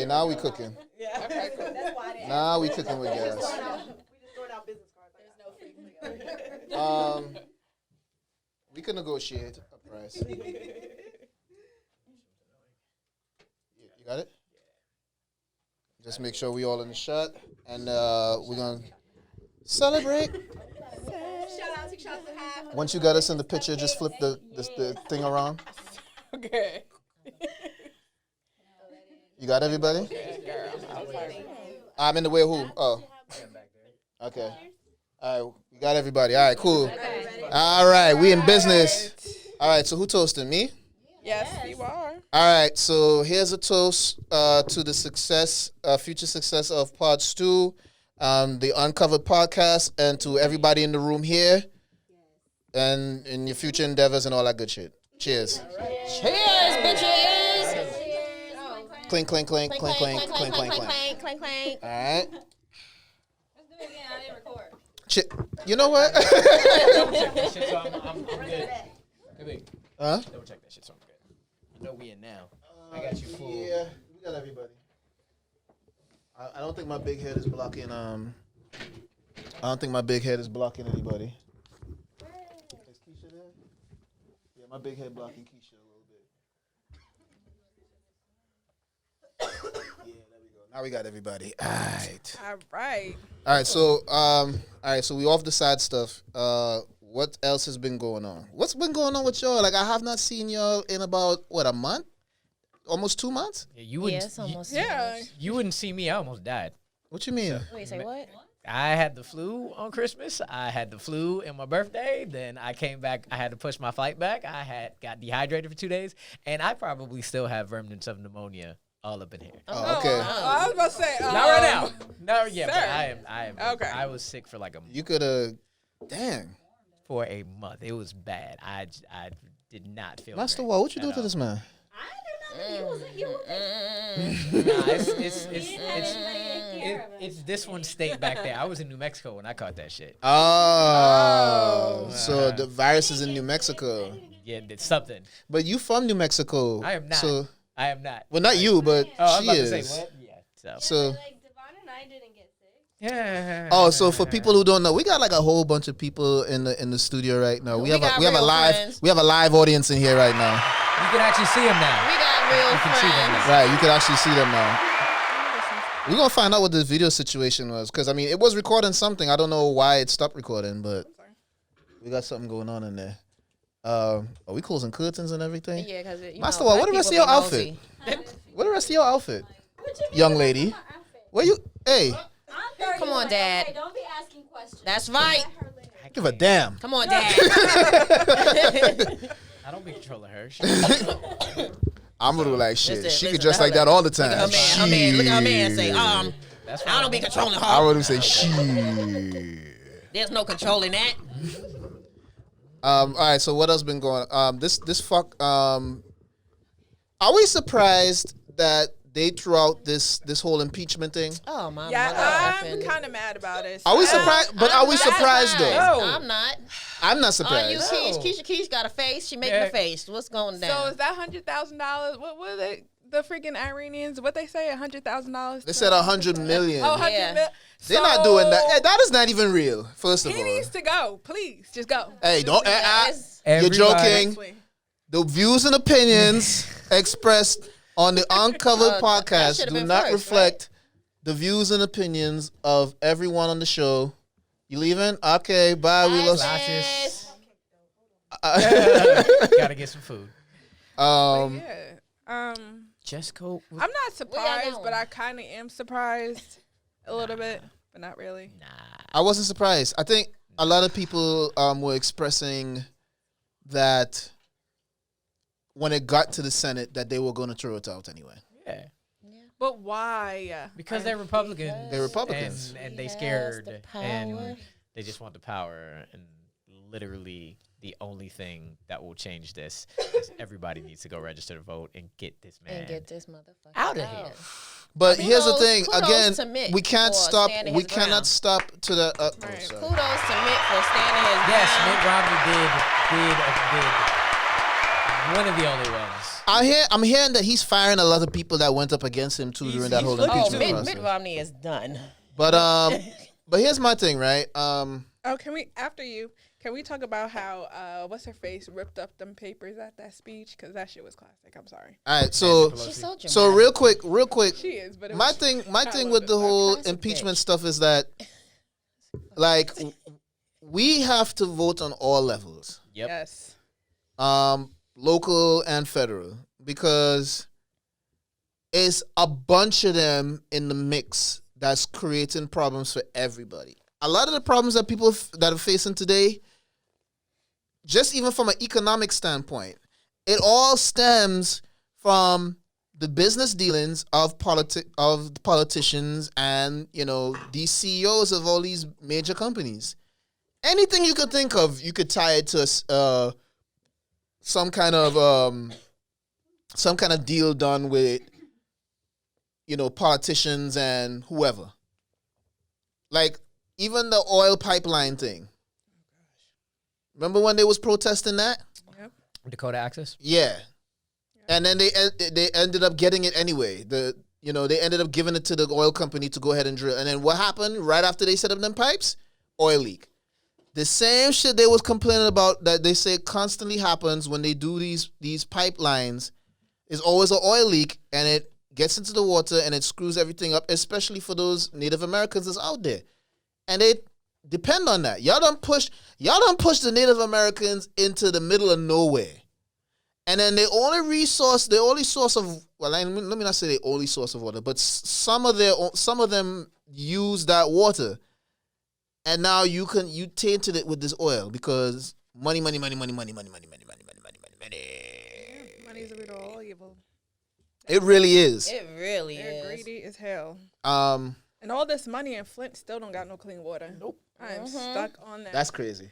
Okay, now we cooking. Yeah. Okay, cool. That's why they Now we cooking with gas. We just throwing out business cards. There's no free. We can negotiate a price. You got it? Just make sure we all in the shot, and we're gonna celebrate. Shout out to shots and half. Once you got us in the picture, just flip the thing around. Okay. You got everybody? I'm in the way of who? Oh. Okay. All right, we got everybody. All right, cool. All right, we in business. All right, so who toasting? Me? Yes, you are. All right, so here's a toast to the success, future success of Pod Stew, the Uncovered podcast, and to everybody in the room here, and in your future endeavors and all that good shit. Cheers. Cheers, bitches. Clink, clink, clink, clink, clink, clink, clink, clink. Clink, clink. All right. Let's do it again. I didn't record. You know what? Shit, so I'm good. Hey, wait. Huh? Double check that shit, so I'm good. I know we in now. I got you full. Yeah, we got everybody. I don't think my big head is blocking. I don't think my big head is blocking anybody. Is Kisha there? Yeah, my big head blocking Kisha a little bit. Yeah, there we go. Now we got everybody. All right. All right. So we off the side stuff. What else has been going on? What's been going on with y'all? Like, I have not seen y'all in about a month, almost 2 months. Yeah, you wouldn't. Yes, almost. You wouldn't see me. I almost died. What you mean? Wait, say what? I had the flu on Christmas. I had the flu in my birthday. Then I came back. I had to push my flight back. I got dehydrated for 2 days, and I probably still have remnants of pneumonia all up in here. Oh, okay. I was about to say. Not right now. No, yeah, but sir. I am. Okay. I was sick for like a You could have. Dang. for a month. It was bad. I did not feel. Master great Wall, what you at do to all. this man? It's this one stayed back there. I was in New Mexico when I caught that shit. Oh. So the virus is in New Mexico. Yeah, it's something. But you from New Mexico. I am not. So, I am not. well, not you, but Oh, I was she about is. to say what? Yeah. So. Like Devon and I didn't get sick. Yeah. Oh, so for people who don't know, we got like a whole bunch of people in the studio right now. We have a live audience in here right now. You can actually see them now. We got real You can see them friends. now. Right, you can actually see them now. We're gonna find out what the video situation was, because I mean it was recording something. I don't know why it stopped recording, but we got something going on in there. Are we closing curtains and everything? Yeah, because Master Wall, what the rest of your outfit? What the rest of your outfit, young lady? Where you? Hey, Come on, Dad. Okay, don't be asking questions. That's right. give a damn. Come on, Dad. I don't be controlling her. I'm gonna do like shit. Listen, She listen, could dress like that all the time. Look at her man. Look at her man. Say, That's I don't be controlling I her. would say shit. There's no controlling that. All right. So what else been going? This fuck. Are we surprised that they threw out this whole impeachment thing? Oh my Yeah, mother I'm effing. kind of mad about it. Are we surprised? But are we surprised though? No. I'm not. I'm not Are you surprised. Keisha got a face. She making Yeah. a face. What's going down? So is that $100,000? What were the freaking Iranians? What they say? $100,000? They said 100 million. Oh, 100 Yeah. million. They're not doing that. Hey, that is not even real. First of He all, needs to go. Please, just go. hey, don't. Yes. You're joking. Seriously. The views and opinions expressed on the Uncovered that podcast should've do been not first, reflect the views and opinions of everyone on the show. You leaving? Okay, bye. We love. Glasses. Gotta get some food. Yeah. Just go. I'm not surprised, going? but I kind of am surprised a little bit, but not really. I wasn't surprised. I think a lot of people were expressing that when it got to the Senate that they were going to throw it out anyway. Yeah. But why? Because they're Republicans. They're Republicans. And they He has scared. the power. And they just want the power. And literally the only thing that will change this is everybody needs to go register to vote and get this man And get this motherfucker out of here. But here's the Kudos- thing. kudos Again, to Mitt we can't for stop. standing We his cannot ground. stop to the. Right. sorry. Kudos to Mitt for standing his Yes, ground. Mitt Romney did one of the only ones I'm hearing that he's firing a lot of people that went up against him too during that whole looking Oh, impeachment to. process. Mitt Romney is done. But here's my thing, right? Oh, can we talk about how what's her face ripped up them papers at that speech? Because that shit was classic. I'm sorry. All right, so She's so dramatic. so real quick. She is, but My thing with the whole Classic impeachment bitch. stuff is that, like, we have to vote on all levels, Yep. Yes. local and federal, because it's a bunch of them in the mix that's creating problems for everybody. A lot of the problems that people that are facing today, just even from an economic standpoint, it all stems from the business dealings of the politicians and, you know, these CEOs of all these major companies. Anything you could think of, you could tie it to some kind of deal done with, you know, politicians and whoever. Like even the oil pipeline thing. Remember when they was protesting that? Yep. Dakota Access. Yeah. And then they ended up getting it anyway. They ended up giving it to the oil company to go ahead and drill. And then what happened right after they set up them pipes? Oil leak. The same shit they was complaining about that they say constantly happens when they do these pipelines is always an oil leak, and it gets into the water and it screws everything up, especially for those Native Americans that's out there. And they depend on that. Y'all done push the Native Americans into the middle of nowhere. And then the only source of, well, let me not say the only source of water, but some of them use that water. And now you tainted it with this oil because money. Money's a root of all evil. It really is. It really They're is. greedy as hell. And all this money in Flint still don't got no clean water. Nope. I am stuck on that. that's crazy.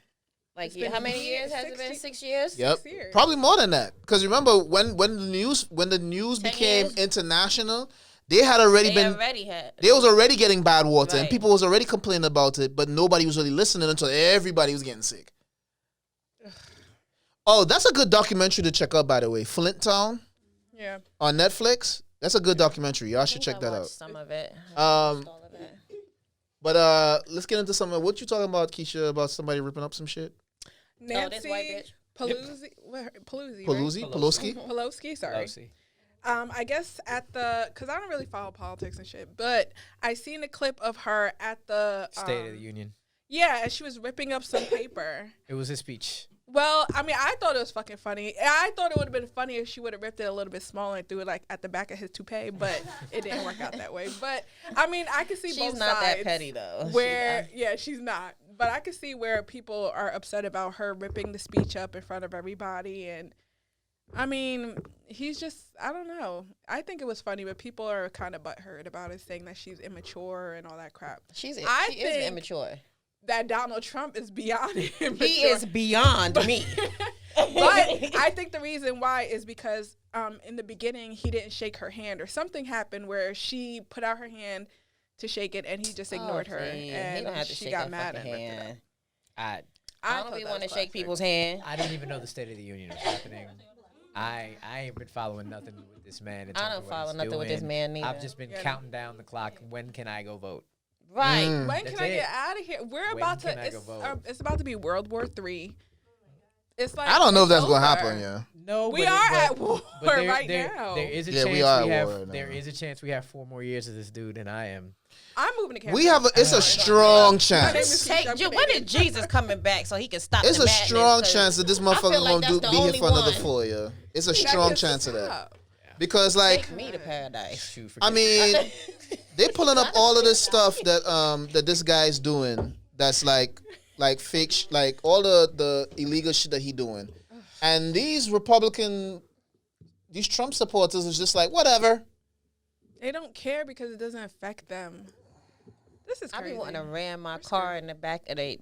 Like, been how many years has it been? 6 years? Yep. 6 years. Probably more than that. Because remember when the news 10 became years? international, they had already They been already had. they was already getting bad water and Right. people was already complaining about it, but nobody was really listening until everybody was getting sick. Oh, that's a good documentary to check out, by the way. Flint Town Yeah. on Netflix. That's a good documentary. Y'all should check I that watched out. Some of it. But let's get into something. What you talking about, Kisha? About somebody ripping up some shit? Nancy this white bitch? Pelosi. Pelosi? Pelosi? Pelosi, sorry. Pelosi. I guess because I don't really follow politics and shit, but I seen a clip of her at the State of the Union. Yeah, and she was ripping up some paper. It was his speech. Well, I mean, I thought it was fucking funny. I thought it would have been funny if she would have ripped it a little bit smaller and threw it like at the back of his toupee, but it didn't work out that way. But I mean, I can see She's both not sides. that petty, though. Where she's not. But I can see where people are upset about her ripping the speech up in front of everybody, and I mean, he's just, I don't know. I think it was funny, but people are kind of butthurt about it, saying that she's immature and all that crap. She is think immature. That Donald Trump is beyond immature. He is beyond me. But I think the reason why is because in the beginning, he didn't shake her hand, or something happened where she put out her hand to shake it, and he just ignored her, He and don't have to she shake got that mad fucking and ripped it up. hand. I I don't be want to shake people's hand. I didn't even know the State of the Union was happening. I ain't been following nothing with this man. in I terms don't of what follow he's nothing with this doing. man neither. I've just been counting down the clock. When can I go vote? Right. When That's can I it. get out of here? We're When about can to. I go vote? It's about to be World War III. It's like I don't know if it's that's gonna over. happen. Yeah. No, We but are at war there- right there- now. There is a Yeah, chance we are at have. war right now. There is a chance we have 4 more years of this dude, and I am. I'm moving to Canada. We have it's a strong My name chance. is Take, I'm when Canadian. is Jesus coming back so he can stop It's the a madness? strong 'Cause chance that this I motherfucker feel like gonna that's the be here only for another one. 4 years. It's a That strong gets chance of that. up. Because like Take me to paradise. Shoot, I forget mean, they pulling up all of this stuff that this guy's doing. That's like fake, like all the illegal shit that he doing, and these Trump supporters is just like whatever. They don't care because it doesn't affect them. This is I crazy. be wanting to ram my car in the back of they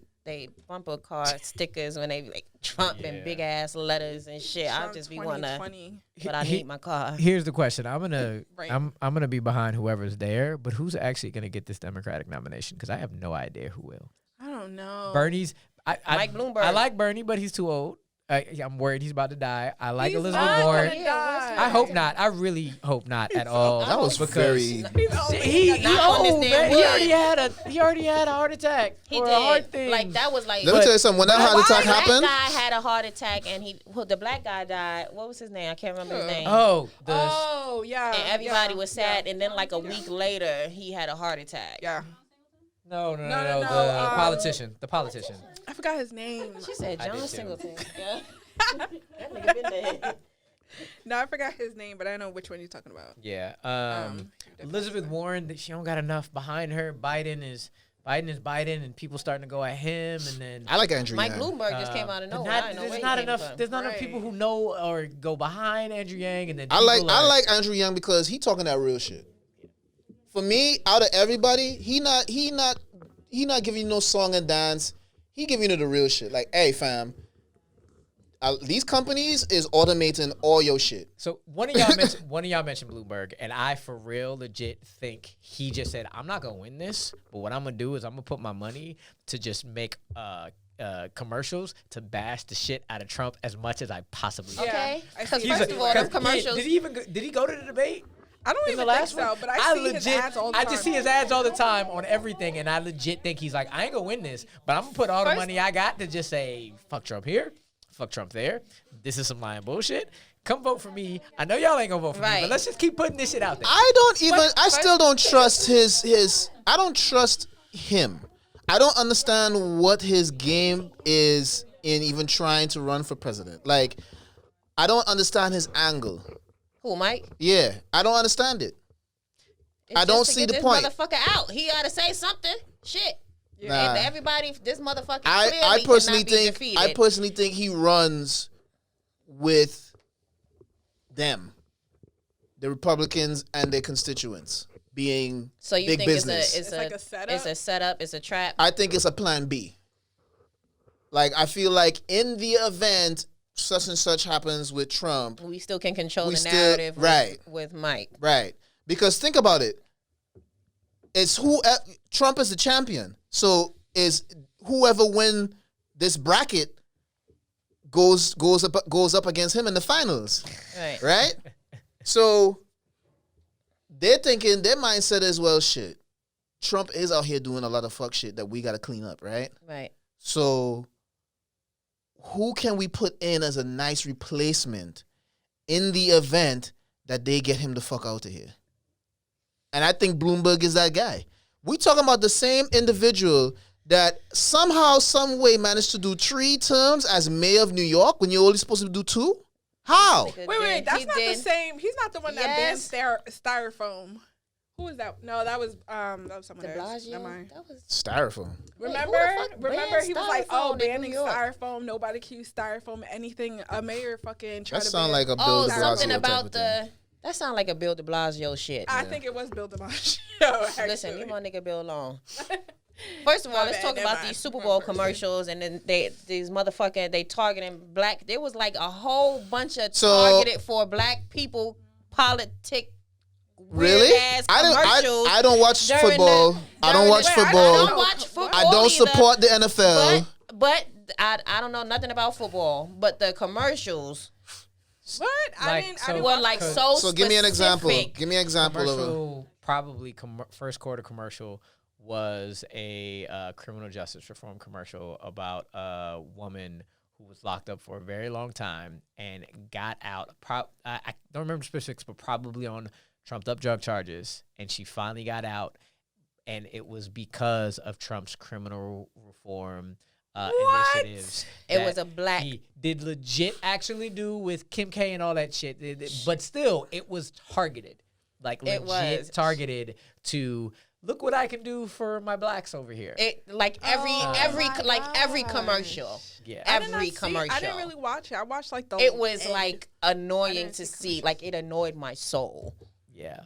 bumper car stickers when they be like Trump and Yeah. big ass letters and shit. I Trump just be wanting to, 2020. but I need my car. Here's the question. I'm gonna Right. I'm gonna be behind whoever's there, but who's actually gonna get this Democratic nomination? Because I have no idea who will. I don't know. Bernie's. Mike Bloomberg. I like Bernie, but he's too old. I'm worried he's about to die. I like He's Elizabeth not Warren. gonna die. I hope not. I really hope not at all. That was because very. he Knock on this old, damn man. wood. He already had a heart attack. He or did. a heart thing. Like that was like. Let me tell you something. When that heart attack happened, Black guy had a heart attack, and the black guy died. What was his name? I can't remember his name. Oh, yeah. And everybody yeah, was sad, yeah. and then like a week later, he had a heart attack. Yeah. No. no, The politician. The politician. I forgot his name. She said I did John too. Singleton. Yeah. That nigga been dead. No, I forgot his name, but I know which one you're talking about. Yeah. Elizabeth Warren, she don't got enough behind her. Biden is Biden, and people starting to go at him, and then I like Andrew Mike Yang. Bloomberg just came out of nowhere. I didn't know where he came from. There's not enough Right. people who know or go behind Andrew Yang, and then I like Andrew Yang because he talking that real shit. For me, out of everybody, he not giving you no song and dance. He giving you the real shit. Like, hey, fam, these companies is automating all your shit. So one of y'all mentioned Bloomberg, and I for real legit think he just said, I'm not gonna win this, but what I'm gonna do is I'm gonna put my money to just make commercials to bash the shit out of Trump as much as I possibly can. Okay. I Because see first it. of all, those Did commercials. he go to the debate? I don't In even the think last so, one? but I see his ads all the time. I just see his ads all the time on everything, and I legit think he's like, I ain't gonna win this, but I'm gonna put all the money I got to just say, fuck Trump here, fuck Trump there. This is some lying bullshit. Come vote for me. I know y'all ain't gonna vote for me, Right. but let's just keep putting this shit out there. I still don't trust his. I don't trust him. I don't understand what his game is in even trying to run for president. Like, I don't understand his angle. Who, Mike? Yeah, I don't understand it. It's I don't just to see get the this point. motherfucker out. He ought to say something. Shit. Nah. And everybody, this motherfucker I clearly personally cannot be think defeated. he runs with them, the Republicans and their constituents, being So you big think business. It's like a setup? It's a setup. It's a trap. I think it's a plan B. Like, I feel like in the event such and such happens with Trump, We still can control We the still- narrative right. with Mike. right? Because think about it. It's Trump is the champion. So is whoever win this bracket goes up against him in the finals. Right. Right? So they're thinking, their mindset is, well, shit, Trump is out here doing a lot of fuck shit that we got to clean up, right? Right. So who can we put in as a nice replacement in the event that they get him the fuck out of here? And I think Bloomberg is that guy. We talking about the same individual that somehow, some way managed to do 3 terms as mayor of New York when you're only supposed to do 2? How? Wait, that's He not did. the same. He's not the one that banned Yes. styrofoam. Who was that? No, that was someone De else. Blasio? Never mind. That was Styrofoam. Remember, banned he was like, "Oh, styrofoam in New banning York? styrofoam. Nobody can use styrofoam. Anything a mayor fucking tried That to sound ban." like a Bill Oh, de Blasio something type about of thing. that sound like a Bill de Blasio shit. I think it was Bill DeMaggio. Listen, leave my nigga Bill alone. First of all, My let's bad, talk never about mind. these Super Bowl commercials, and then these motherfucking they targeting black. There was like a whole bunch of targeted for black people politic. Really? Weird-ass commercials I don't watch during football. I don't watch Wait, football. I don't watch football. I don't either, support the NFL. But I don't know nothing about football. But the commercials What? I Like, didn't. so- I didn't were watch like those. so Give me an example. specific. Give me an example of it. Commercial, probably first quarter commercial was a criminal justice reform commercial about a woman who was locked up for a very long time and got out. I don't remember the specifics, but probably on trumped up drug charges, and she finally got out, and it was because of Trump's criminal reform initiatives. It that was a black. he did legit actually do with Kim K and all that shit, but still, it was targeted, like It legit was. targeted to look what I can do for my blacks over here. It like every every commercial. Yeah. I did not Every see- commercial. I didn't really watch it. I watched like the. It was end. like annoying didn't to see see. Like it annoyed my soul. Yeah,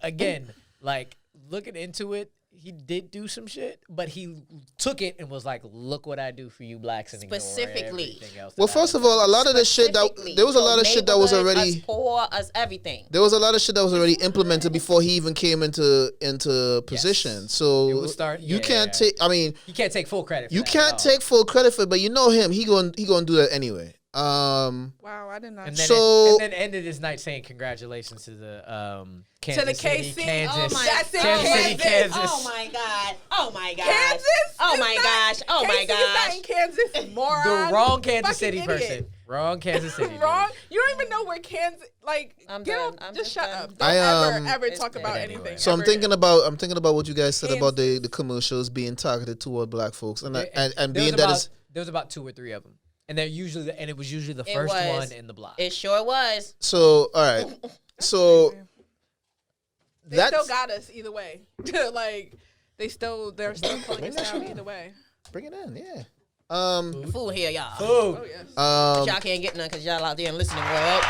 again, like looking into it, he did do some shit, but he took it and was like, "Look what I do for you blacks," and ignore Specifically. everything else. Well, first of all, a lot of the shit that Specifically. there was a lot of So shit that was neighborhood, already us poor, us everything. there was a lot of shit that was already implemented before he even came into position. So It was you can't take. I mean, you can't take full credit. For you that can't at all. take full credit for it, but you know him. He going to do that anyway. Wow, I did not. And then, So- and then ended his night saying congratulations to the Kansas the City, KC? Kansas. Oh my That's it, Kansas City, Kansas. Kansas. Oh my God. Oh my gosh. Kansas? Oh is my not- gosh. Oh my KC is not gosh. in Kansas, moron. The wrong Kansas Fucking City idiot. person. Wrong Kansas City. dude. Wrong. You don't even know where Kansas. Like, I'm get done. off- I'm just just shut done. up. Don't ever It's talk about bad. anything. So I'm ever. thinking about what you guys said about the commercials being targeted toward black folks and There being was that about, is. there was about 2 or 3 of them, and it was usually the It first was. one in the block. It sure was. So all right, so They that's still got us either way. Like, they're still pulling us down either way. bring it in, yeah. Fool here, y'all. Food. Oh yes. But y'all can't get none because y'all out there in listening world.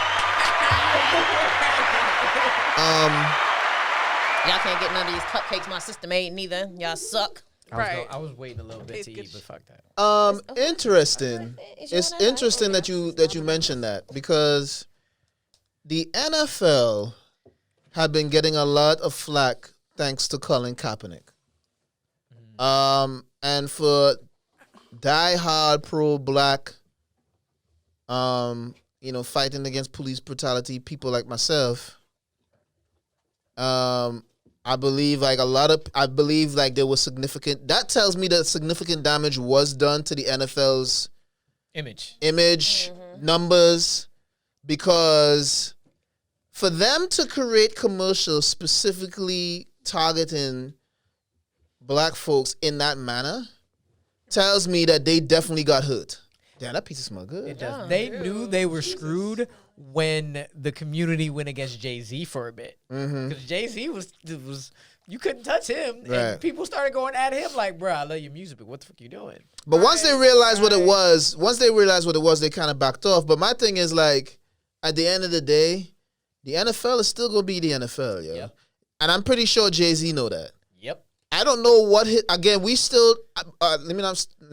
Y'all can't get none of these cupcakes my sister made neither. Y'all suck. Right. I was waiting a little bit to It's eat, but fuck that. Interesting. Is you It's on that? interesting that you mentioned that because the NFL had been getting a lot of flack thanks to Colin Kaepernick. And for diehard pro-black, fighting against police brutality, people like myself, I believe there was significant. That tells me that significant damage was done to the NFL's Image. numbers, because for them to create commercials specifically targeting black folks in that manner tells me that they definitely got hurt. Damn, that pizza smell good. It does. They knew they were screwed when the community went against Jay-Z for a bit. Because Jay-Z was you couldn't touch him. Right. And people started going at him like, bro, I love your music, but what the fuck you doing? But once they realized what it was, they kind of backed off. But my thing is, like, at the end of the day, the NFL is still gonna be the NFL, yo. Yep. And I'm pretty sure Jay-Z know that. Yep. I don't know what we still. Let me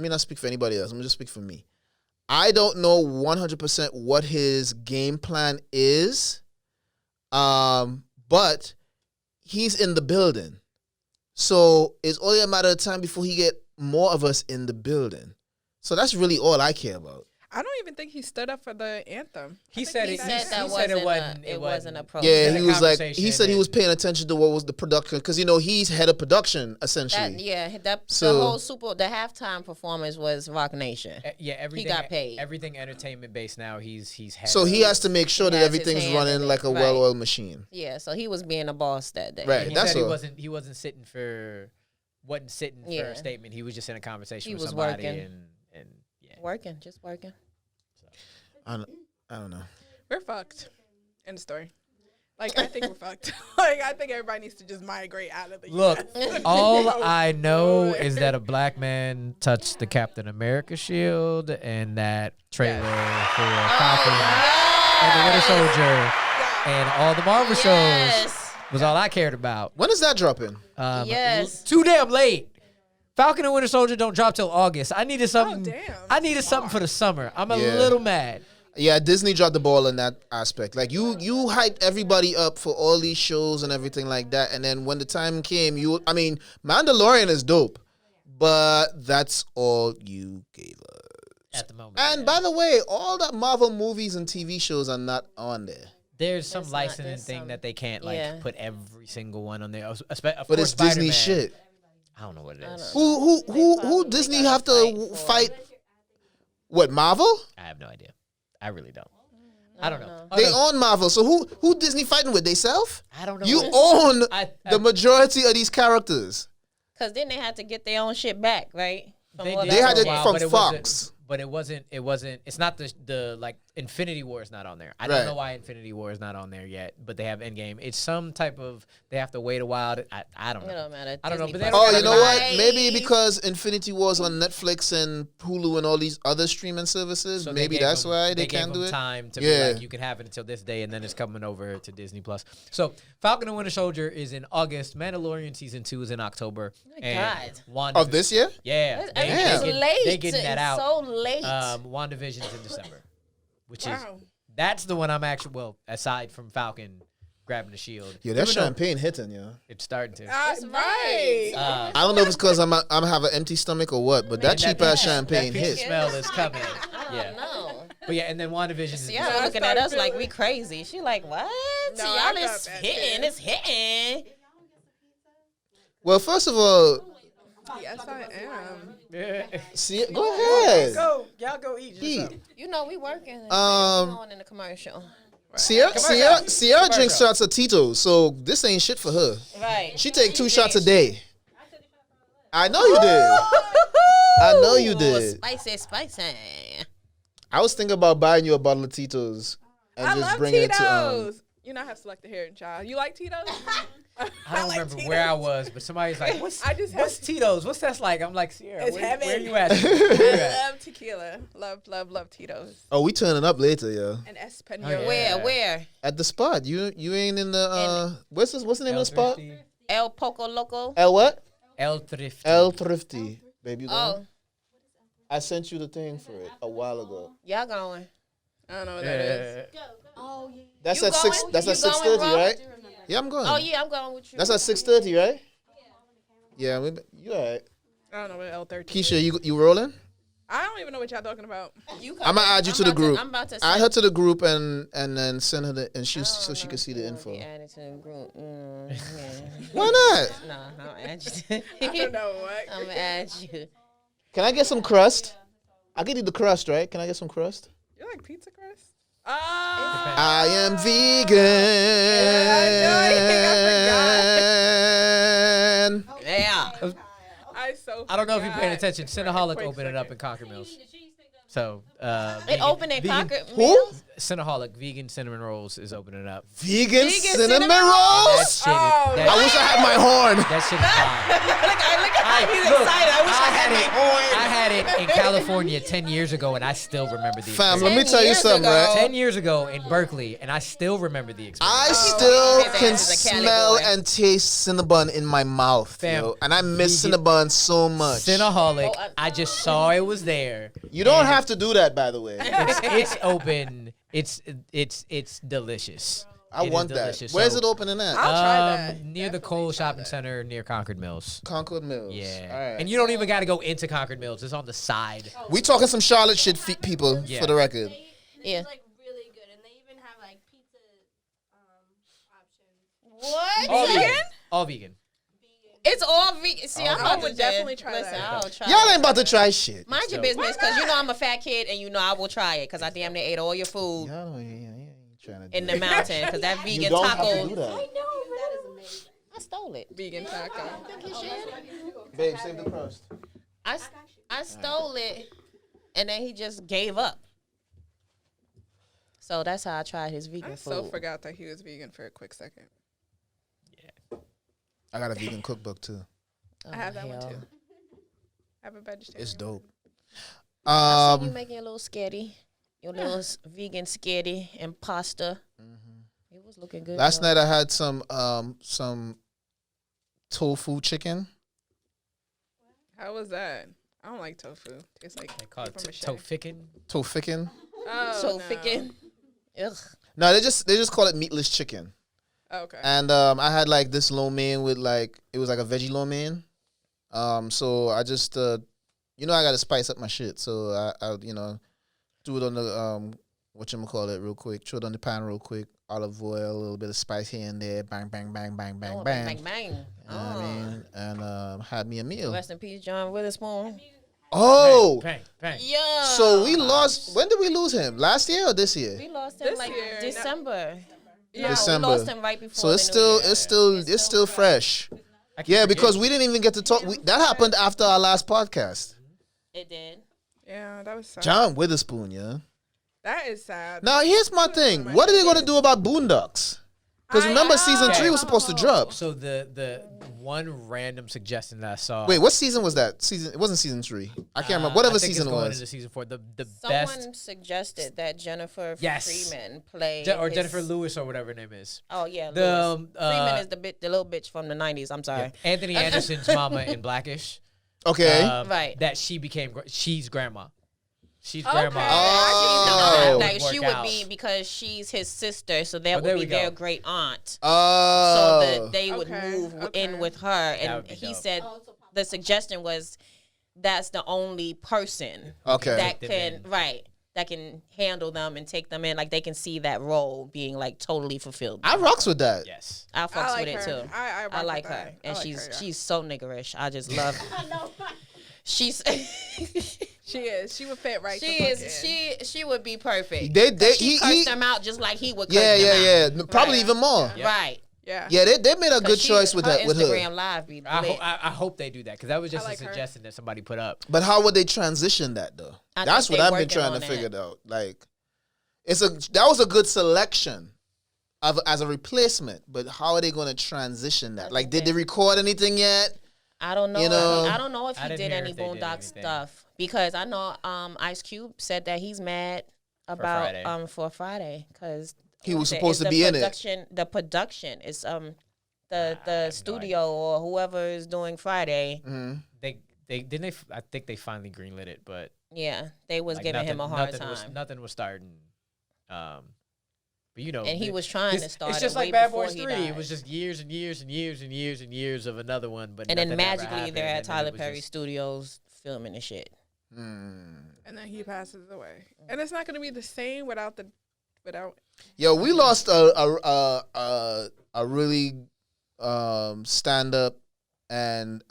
not speak for anybody else. I'm just speak for me. I don't know 100% what his game plan is, but he's in the building, so it's only a matter of time before he get more of us in the building. So that's really all I care about. I don't even think he stood up for the anthem. He said it wasn't a pro. Yeah, had he a was like, conversation he said he was and- paying attention to what was the production, because he's head of production essentially. The whole the halftime performance was Rock Nation. Yeah, everything. got paid. Everything entertainment based now. He's had. So he has to make sure that has his everything's hand running in it, like a right. well-oiled machine. Yeah, so he was being a boss that day. Right. He That's said all. He wasn't sitting for Yeah. a statement. He was just in a conversation He with was somebody working. and yeah. Just working. I don't know. We're fucked. End of story. Like, I think we're fucked. Like, I think everybody needs to just migrate out of the Look, US. all I know is that a black man touched the Captain America shield and that trailer for Falcon and the Winter Soldier and all the Marvel shows was all I cared about. When is that dropping? Yes. Too damn late. Falcon and Winter Soldier don't drop till August. I needed something. damn. I needed something for the summer. I'm a Yeah. little mad. Yeah, Disney dropped the ball in that aspect. Like you hyped everybody up for all these shows and everything like that, and then when the time came, Mandalorian is dope, but that's all you gave us At the moment. And by the way, all the Marvel movies and TV shows are not on there. There's some There's licensing there's thing some- that they can't put every single one on there. Of But course, it's Disney Spider-Man. shit. I don't know what it is. Who probably Disney gotta have to fight fight? What, Marvel? I have no idea. I really don't. I don't know. They own Marvel, so who Disney fighting with? They self? I don't know. You own I- the majority of these characters. Because then they had to get their own shit back, right? From They all did They that had for a it shit. while, from but it Fox. But it wasn't. It's not the like Infinity War is not on there. I Right. don't know why Infinity War is not on there yet. But they have Endgame. It's some type of. They have to wait a while. I don't It know. don't matter. I don't know, Disney but they Plus don't Oh, got you know it what? right. Maybe because Infinity War's on Netflix and Hulu and all these other streaming services. So they Maybe gave that's them- why they gave can't do them it. time to Yeah. be like, you can have it until this day, and then it's coming over to Disney Plus. So Falcon and Winter Soldier is in August. Mandalorian season 2 is in October. God. Of this year? Yeah, It's Damn. late. They getting that It's out. so late. WandaVision's in December, which is Wow. that's the one I'm actually aside from Falcon grabbing the shield. Yeah, that Even though champagne hitting, yo. it's starting to. That's Right. Uh, I don't know if it's because I'm have an empty stomach or what, but that cheap ass champagne that pizza hit. smell is coming. I Yeah. don't know. But yeah, and then WandaVision is See, y'all looking at us like we crazy. She like, what? No, See, I y'all got is that hitting. too. It's hitting. Well, first of all, Yes, I am. see, go ahead. Y'all go eat. Eat. You know, we working. We going in the commercial. Sierra drinks shots of Tito's, so this ain't shit for her. Right. She take 2 shots a day. I know you did. I know you did. Spicy. I was thinking about buying you a bottle of Tito's and I just love bringing it to. Tito's. You know, I have selective hearing, child. You like Tito's? I don't remember where I was, but somebody's like, "What's Tito's? What's that like?" I'm like, "Sierra, It's where heaven. you at? Where you I at?" love tequila. Love Tito's. Oh, we turning up later, yo. And Espanol. Oh, yeah. Where? At the spot. You ain't in the what's the name of the spot? El Poco Loco. El what? El Thrifty. El Thrifty. Baby, you going? Oh, I sent you the thing for it a while ago. y'all going? I don't know what that is. Oh, yeah. That's You at going? 6. That's You at going, 6:30, bro? right? Yeah, I'm going. Oh yeah, I'm going with you. That's at 6:30, right? Yeah, you all right. I don't know what L13 Kisha, you rolling? I don't even know what y'all talking about. I'm gonna add you to the group. I'm about to Add her to the group and then send her the so she can see the info. Add it to the group. Yeah. Why not? No, I'll add you. I don't know what. I'm gonna add you. Can I get some crust? I could eat the crust, right? Can I get some crust? You like pizza crust? I am vegan. Yeah. I don't know if you're paying attention. Cinnaholic opened it up in Concord Mills. So, It opened in vegan- Concord Who? Mills. Cinnaholic Vegan Cinnamon Rolls is opening up. Vegan cinnamon cinnamon That rolls? shit, Oh, that, I wish I had my horn. that shit is fire. Look at how he's Look, excited. I wish I had my horn. I had it in California 10 years ago, and I still remember the Fam, experience. let me 10 tell you years something, ago. right? 10 years ago in Berkeley, and I still remember the experience. I still his can ass is a Cali smell boy. and taste Cinnabon in my mouth, Fam, yo. And I miss vegan- Cinnabon so much. Cinnaholic, Oh, I just saw it was there. You don't and have to do that, by the way. It's open. It's delicious. I It is want that. delicious. Where's So, it opening at? I'll try that. Near the Cole Shopping Center near Concord Mills. Concord Mills. Yeah. All right. And you don't even got to go into Concord Mills. It's on the side. We talking some Charlotte shit, people, Yeah. for the record. Yeah. It's like really good, and they even have like pizza options. What? All vegan. All vegan. It's all vegan. See, I'm I about would to definitely try Listen, that. I'll try. Y'all it. ain't about to try shit. Mind your So- business, because you know I'm a fat kid, and you know I will try it, because I damn near ate all your food Y'all ain't trying to do in the that. mountain, because that You vegan don't have to taco. do that. That is amazing. I stole it. Vegan taco. Babe, save the crust. I stole it, and then he just gave up. So that's how I tried his vegan I food. so forgot that he was vegan for a quick second. I got a vegan cookbook too. Oh, I have that one hell. too. I have a vegetarian. It's dope. I see you making your little sketty, your little vegan sketty and pasta. It was looking good. Last though. night I had some tofu chicken. How was that? I don't like tofu. Tastes like They call it paper mache. tofikin. Tofikin. Oh, So no. thicken. Ugh. No, they just call it meatless chicken. Okay. And I had like this lo mein with like it was like a veggie lo mein. So I just I gotta spice up my shit. So I do it on the whatchamacallit real quick. Throw it on the pan real quick. Olive oil, a little bit of spice here and there. Bang, bang, bang, bang, bang, Oh, bang. bang, bang. You know what I mean? And had me a meal. Rest in peace, John Witherspoon. Oh, Bang, bang. Yeah. so we lost. When did we lose him? Last year or this year? We lost him This like year, December. Yeah. December. We lost him right before. So it's the New still Year. it's still fresh. I keep Yeah, forgetting. because we didn't even get to talk. That happened after our last podcast. It did. Yeah, that was sad. John Witherspoon, yeah. That is sad. Now here's my thing. What are they gonna do about Boondocks? Because I remember, know. season 3 was supposed to drop. So the one random suggestion that I saw. Wait, what season was that? It wasn't season 3. I can't remember. Whatever I think season it's it going was. into season 4. The Someone best. suggested that Jennifer Yes. Freeman play Or his- Jennifer Lewis or whatever her name is. Oh yeah, The, Lewis. Freeman is the little bitch from the '90s. I'm sorry. Anthony Anderson's mama in Blackish. Okay. Right. That she's grandma. She's Okay. grandma. Oh. Like Would she work would out. be, because she's his sister, so that there would be we go. their great aunt. So Oh. that they would Okay, move okay. in with her, and would be he dope. said the suggestion was that's the only person Okay. that Them can in. handle them and take them in. Like they can see that role being like totally fulfilled. I rocks with that. Yes. I fucks like with it her. too. I like with her, that. and I like her, yeah. she's so niggerish. I just love. I know. She's She is. She would fit right. she the is fuck in. she would be perfect. He cursed them out just like he would. Curse yeah, them out. probably Right. even more. Yep. Right. Yeah. Yeah, they made a good choice with that with her. Instagram live be lit. I hope they do that because that was just I like a her. suggestion that somebody put up. But how would they transition that though? I That's think what they I've been working trying to on figure that. out. Like, that was a good selection as a replacement. But how are they going to transition that? Like, did they record anything yet? I don't know. You know, I don't know if I he didn't did hear any if they did Boondock anything. stuff because I know Ice Cube said that he's mad about Friday. for Friday because He was supposed to be in it. The production is the studio or whoever is doing Friday. Mhm. They didn't. I think they finally greenlit it, but Yeah, they was like, giving him a hard nothing time. nothing was starting. But you know, And he was trying to start It's it just like way Bad before Boys he 3. died. It was just years and years and years and years and years of another one. But And then nothing ever magically happened, they're at and then Tyler it was Perry just- Studios filming the shit. And then he passes away, and it's not going to be the same without. Yo, we lost a really stand up and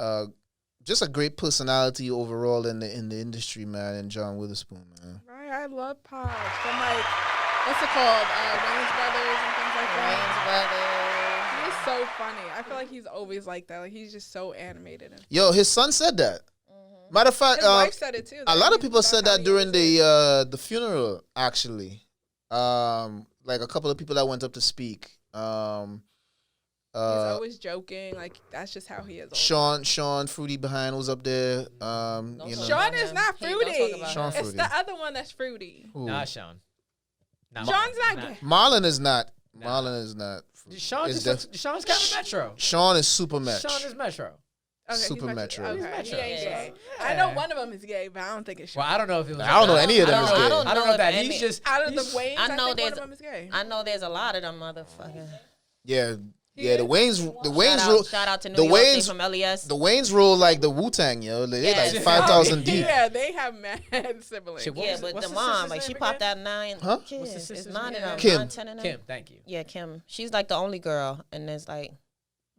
just a great personality overall in the industry, man. And John Witherspoon, man. Right. I love Pops from like what's it called? Wayne's Brothers and things like that. He's so funny. I feel like he's always like that. Like he's just so animated. And Yo, his son said that. Matter of fact, his wife said it too. a lot of people said that's how that he during is. the funeral. Actually, like a couple of people that went up to speak. He's always joking. Like that's just how he is. Sean Fruity behind was up there. You know. Sean is not Hey, don't fruity. talk about Sean him. It's Fruity. the other one that's fruity. Who? Nah, Sean. Nah, Sean's not nah. gay. Marlon is not. Nah. Marlon is not. fruity. Sean It's just Sean's kind of Metro. Sean is super match. Sean is Metro. Okay, Super he's Metro. Okay, He's he Metro. ain't gay. Yeah. I know one of them is gay, but I don't think it's Sean. Well, I don't know if it was. I don't know any of them is I gay. don't I don't know if that. any- He's just Out of the he's- Waynes, I I know think one there's of them is gay. I know there's a lot of them motherfuckers. Yeah, the Waynes rule. Shout out to New the York. They Waynes- from LES. The Waynes rule like the Wu-Tang, yo. They Yes. like 5,000 deep. Yeah, they have mad siblings. Shit, what Yeah, was- but what's the the mom, sister's like she name popped again? out 9 Huh? kids. What's the It's sister's 9 of name? them. Kim. 9, 10 of them. Kim, thank you. Yeah, Kim. She's like the only girl, and there's like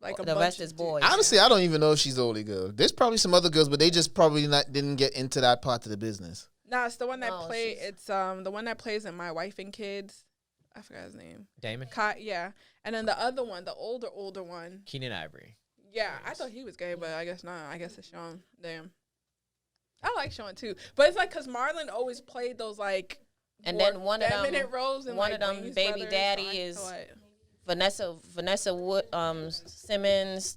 Like a the bunch rest of is boys. Honestly, I don't even know if she's the only girl. There's probably some other girls, but they just probably didn't get into that part of the business. No, it's the one that No, play. she's- It's the one that plays in My Wife and Kids. I forgot his name. Damon, Yeah, and then the other one, the older one. Keenan Ivory. Yeah, I thought he was gay, but I guess not. I guess it's Sean. Damn. I like Sean too, but it's like because Marlon always played those like. And then one of them- feminine roles in, one like, of them Wayne's baby Brothers, daddy so I is- thought- Vanessa Wood, Simmons,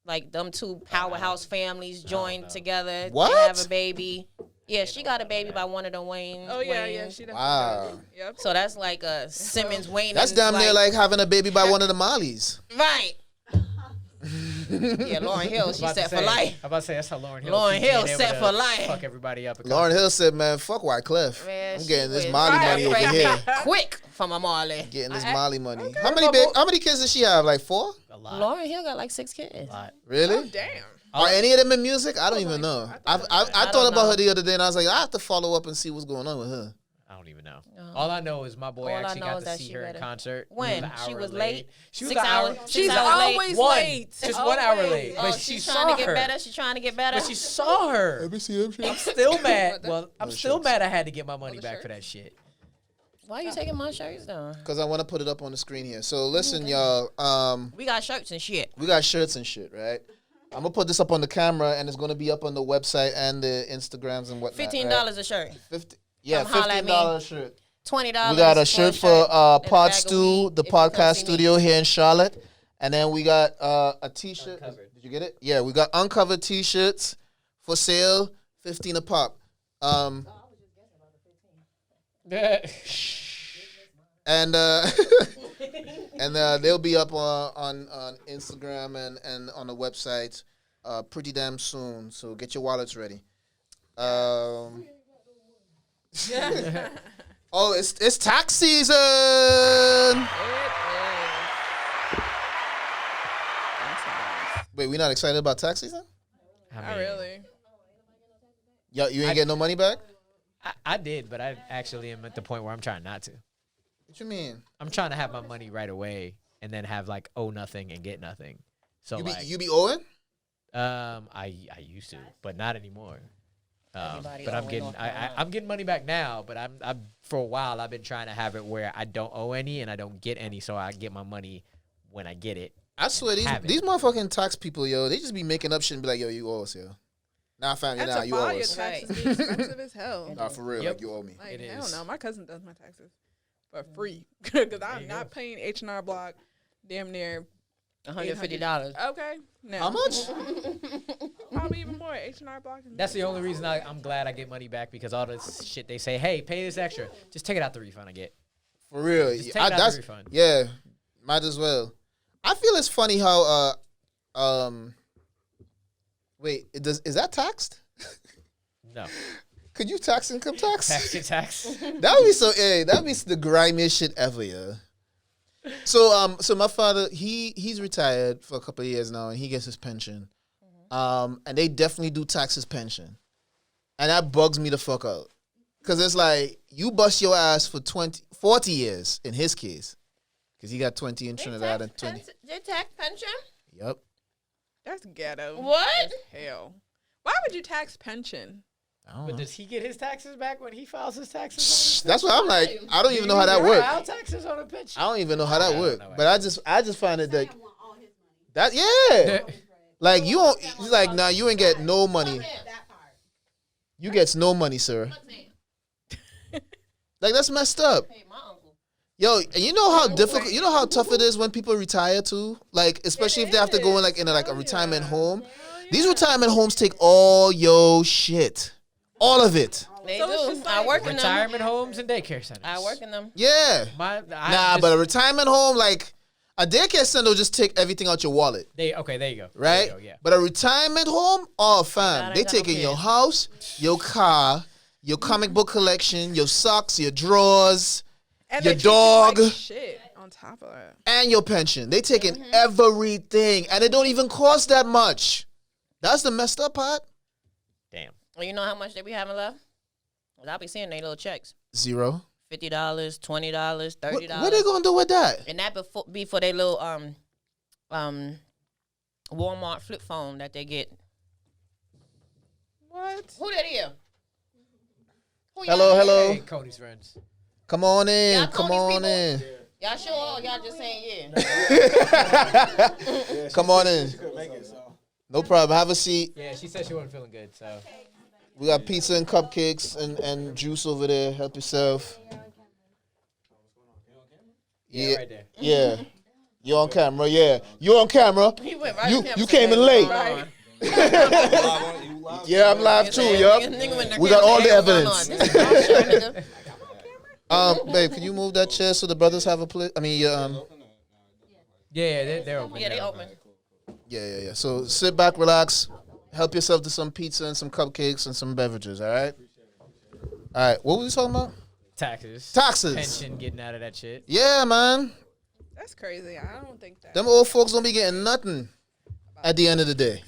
like them two powerhouse families joined know. together. What? They have a baby. Yeah, she got a baby by one of the Wayne. Oh yeah, Waynes. yeah, she definitely Wow. does. Yep. So that's like a Simmons Wayne. That's damn near like having a baby by one of the Mollies. right. Yeah, Lauryn Hill, she set for life. I'm about to say that's how Lauryn Hill. Lauryn keeps Hill being able set to for life. Fuck everybody up. Lauryn Hill said, "Man, fuck Wyclef. Man, I'm she getting this was Molly money over right. here. Quick from a Marley. Getting this I- Molly money. okay. How many kids does she have? Like 4? A lot. Lauryn Hill got like 6 kids. A lot. Really? Oh damn. Are any of them in music? I don't even know. I thought don't about know. her the other day, and I was like, I have to follow up and see what's going on with her. I don't even know. No. All I know is my boy All I actually know got is to that see she her in better. concert. When? An She hour was late? She was 6 an hours? hour. She's She's hours late. always One. late. Just 1 hour Always. late. Oh, But she's she trying saw to get her. better. She's trying to get better. But she saw her. me see them. I'm still mad. Well, I'm Those still shirts. mad I had to get my money the back for shirts? that shit. Why are you taking my shirts down? Because I want to put it up on the screen here. So listen, y'all. We got shirts and shit. We got shirts and shit, right? I'm gonna put this up on the camera, and it's gonna be up on the website and the Instagrams and whatnot. $15 right? a shirt. 50. Yeah, Come holla at me. $15 shirt. $20. We got a shirt for and a Pod bag of Stew, weed the if you come podcast see me. studio here in Charlotte, and then we got a T-shirt. Uncovered. Did you get it? Yeah, we got uncovered T-shirts for sale, 15 a pop. And and they'll be up on Instagram and on the website pretty damn soon. So get your wallets ready. Oh, it's tax season. Wait, we not excited about tax season? Not really. Yo, you ain't getting no money back? I did, but I actually am at the point where I'm trying not to. What you mean? I'm trying to have my money right away and then have like owe nothing and get nothing. So You be owing? I used to, but not anymore. Everybody But I'm owing getting North Carolina. I'm getting money back now. But I'm for a while I've been trying to have it where I don't owe any and I don't get any, so I get my money when I get it. I swear these motherfucking tax people, yo, they just be making up shit and be like, yo, you owe us, yo. Nah, fam, That's nah, a you owe fire. us. Taxes be expensive as hell. Nah, for real, Yep. like you owe me. Like, It hell is. no. My cousin does my taxes for free because I'm you not go. paying H&R Block damn near $150. Okay. No. How much? Probably even more. H&R Block. That's the only reason I'm glad I get money back, because all this shit they say, hey, pay this extra, just take it out the refund I get. For real. Just take it out the refund. Yeah, might as well. I feel it's funny how wait, is that taxed? No. Could you tax income tax? Tax. That would be so. That would be the grimiest shit ever, yeah. So my father, he's retired for a couple of years now, and he gets his pension. And they definitely do tax his pension, and that bugs me the fuck out, because it's like you bust your ass for 40 years in his case, because he got 20 in Trinidad and 20. They tax pension? Yep. That's ghetto. What? Hell. Why would you tax pension? I don't But know. does he get his taxes back when he files his taxes? That's what I'm like. I don't even know how that works. works. File taxes on a pension. I don't even know how that don't works. know But I just find it like Sam want all his money. that. Yeah. Like you don't. He's like, nah, you ain't get no money. That part. You gets no money, sir. Like that's messed up. Hey, my uncle. Yo, and you know how difficult, you know how tough it is when people retire too? Like, especially if they have to go in like in a retirement home. These retirement homes take all your shit. All of it. They So it's do. just I like work in them. Retirement homes and daycare centers. I work in them. Yeah. But a retirement home, like a daycare center will just take everything out your wallet. Okay, there you go. Right? There you go, yeah. But a retirement home, oh fam, God, I they ain't got no taking your kids. house, your car, your comic book collection, your socks, your drawers, And your they treat you dog. like shit on top of that. and your pension. They taking everything, and it don't even cost that much. That's the messed up part. Damn. Well, you know how much they be having left? Well, I'll be seeing they little checks. Zero. $50, $20, $30. What they gonna do with that? And that be for their little Walmart flip phone that they get. What? Who that is? Who Hello, y'all hello. Hey, Cody's friends. Come on in. Y'all Come Cody's on people? in. Y'all sure? Or y'all just saying Come on in. No problem. Have a seat. Yeah, she said she wasn't feeling good, so. We got pizza and cupcakes and juice over there. Help yourself. Yeah, right there. Yeah. You on camera? Yeah. You on camera? He went right You- to him you and came said, in late. "What's going on?" Yeah, I'm live too. Nigga Yup. went in the We got camera all and the said, "What's going evidence. on?" This is my shit, nigga. Babe, can you move that chair so the brothers have a place? I mean, Yeah, they're open. Yeah, they They're open. yeah. So sit back, relax, help yourself to some pizza and some cupcakes and some beverages. All right. All right. What were we talking about? Taxes. Taxes. Pension, getting out of that shit. Yeah, man. That's crazy. I don't think that. Them old folks don't be getting nothing at the end of the day.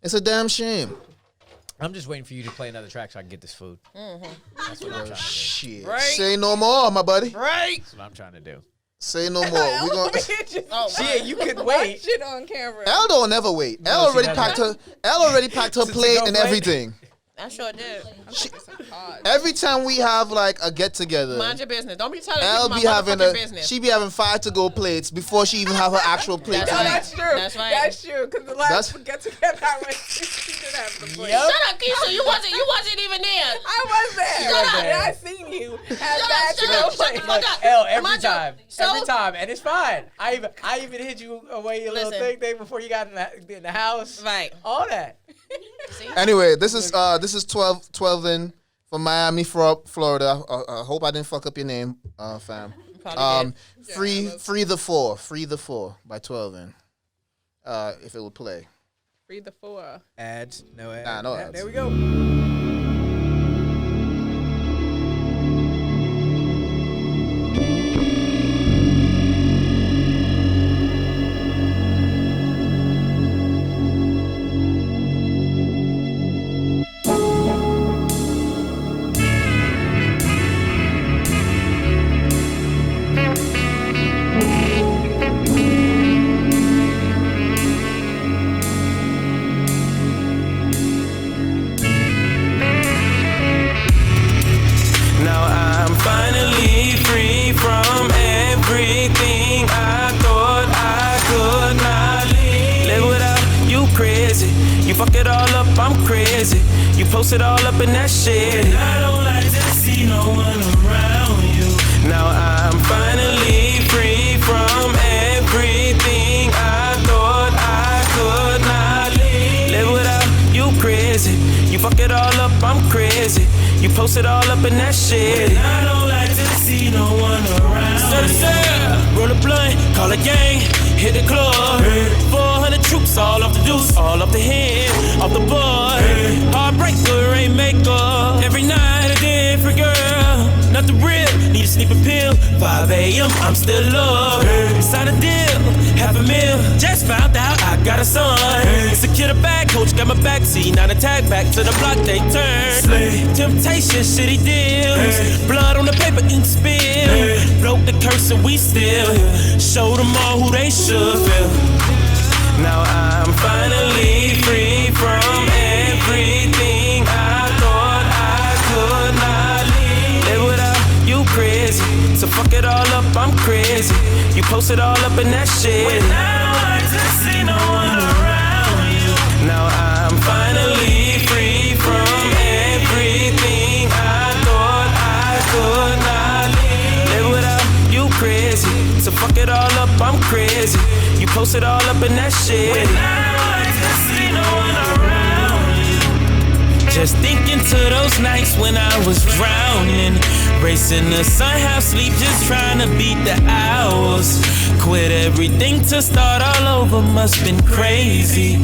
It's a damn shame. I'm just waiting for you to play another track so I can get this food. That's what I'm trying to do. Shit. Right. Say no more, my buddy. Right. That's what I'm trying to do. Say no more. We gonna. Oh, Shit, you could Watch wait. shit on camera. Elle don't never wait. Elle she already doesn't. packed her. Elle already packed her To plate go and plate? everything. I sure did. Every time we have like a get together, Mind your business. Don't be telling Elle people be my having motherfucking business. she be having 5 to-go plates before she even have her actual plate. That's No, to eat. right. that's true. That's right. That's true. Because the last That's- get together, I went. She did have the plate. Yep. Shut up, Kisha. You wasn't even there. I was there. Shut up. And I seen you have Shut that up, to shut go up, shut plate. the fuck up. L, every Mind you, time. so- Every time. And it's fine. I even hid you away your little Listen. thing before you got in the house. Right. All that. See? Anyway, this is 12 in from Miami, Florida. I hope I didn't fuck up your name, fam. Probably did. Free the four by 12 in. If it would play. Free the 4. Ads. No ads. Nah, no ads. There we go. post it all up in that shit. And I don't like to see no one around you. Now I'm finally free from everything I thought I could not live without you. Crazy, you fuck it all up, I'm crazy. You post it all up in that shit. And I don't like to see no one around. Roll a blunt, call a gang, hit the club. 400 troops, all off the deuce, all off the head, off the board. Heartbreaker, rainmaker. Every night a different girl. Nothing real, need a sleeping pill. 5 a.m., I'm still up. Sign a deal, $500,000. Just found out I got a son. Secure the bag, coach got my backseat. Now the tag back to the block, they turn. Temptation, shitty deals. Blood on the paper, ink spill. Broke the curse and we still show them all who they should feel. Now I'm finally free from everything I thought I could not live without you. Crazy, so fuck it all up, I'm crazy. You post it all up in that shit. When I don't like to see no one around you. Now I'm finally free from everything I thought I could not live without you. Crazy, so fuck it all up, I'm crazy. You post it all up in that shit. When I don't like to see no one around you. Just thinking to those nights when I was drowning, racing the sun, half sleep, just trying to beat the hours. Quit everything to start all over, must been crazy.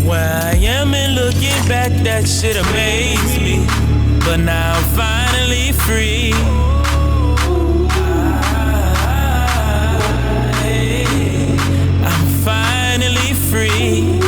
Where I am and looking back, that shit amazed me. But now I'm finally free. I'm finally free.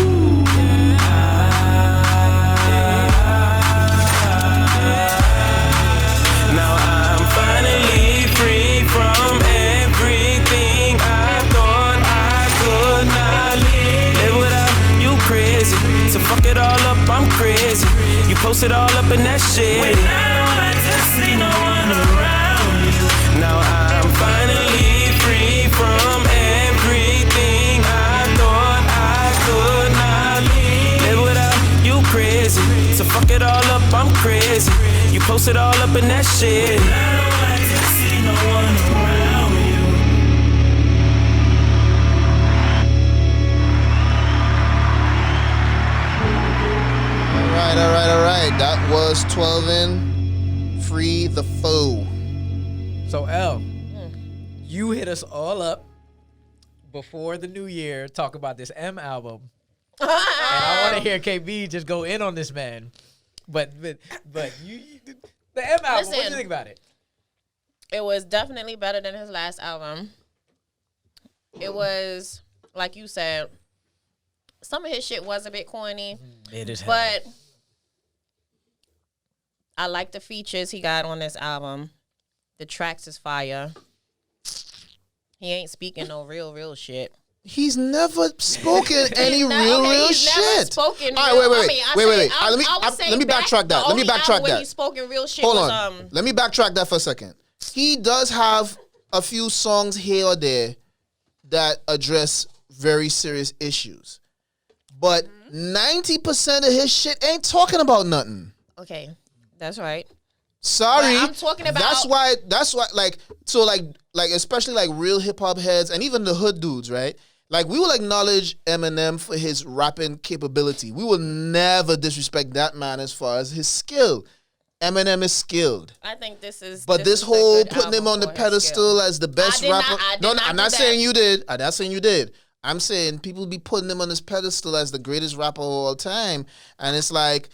Now I'm finally free from everything I thought I could not live without you. Crazy, so fuck it all up, I'm crazy. You post it all up in that shit. When I don't like to see no one around you. Now I'm finally free from everything I thought I could not live without you. Crazy, so fuck it all up, I'm crazy. You post it all up in that shit. I don't like to see no one around you. All right. That was 12 in Free the Foe. So, Elle, you hit us all up before the new year, talk about this M album. And I want to hear KB just go in on this man. But you the M album, Listen, what do you think about it? It was definitely better than his last album. It was, like you said, some of his shit was a bit corny. It is, but I like the features he got on this album. The tracks is fire. He ain't speaking no real shit. He's never spoken any real he's shit. Never spoken. All right, wait. Let me backtrack that. Let me backtrack that. When he spoken real shit. Hold on. Let me backtrack that for a second. He does have a few songs here or there that address very serious issues, but 90% of his shit ain't talking about nothing. Okay, that's right. Sorry, but I'm talking about. That's why. Like especially like real hip hop heads and even the hood dudes, right? Like we will acknowledge Eminem for his rapping capability. We will never disrespect that man as far as his skill. Eminem is skilled. I think this is. But this whole putting him on the pedestal as the best rapper. No, I'm not saying you did. I'm not saying you did. I'm saying people be putting him on this pedestal as the greatest rapper of all time, and it's like,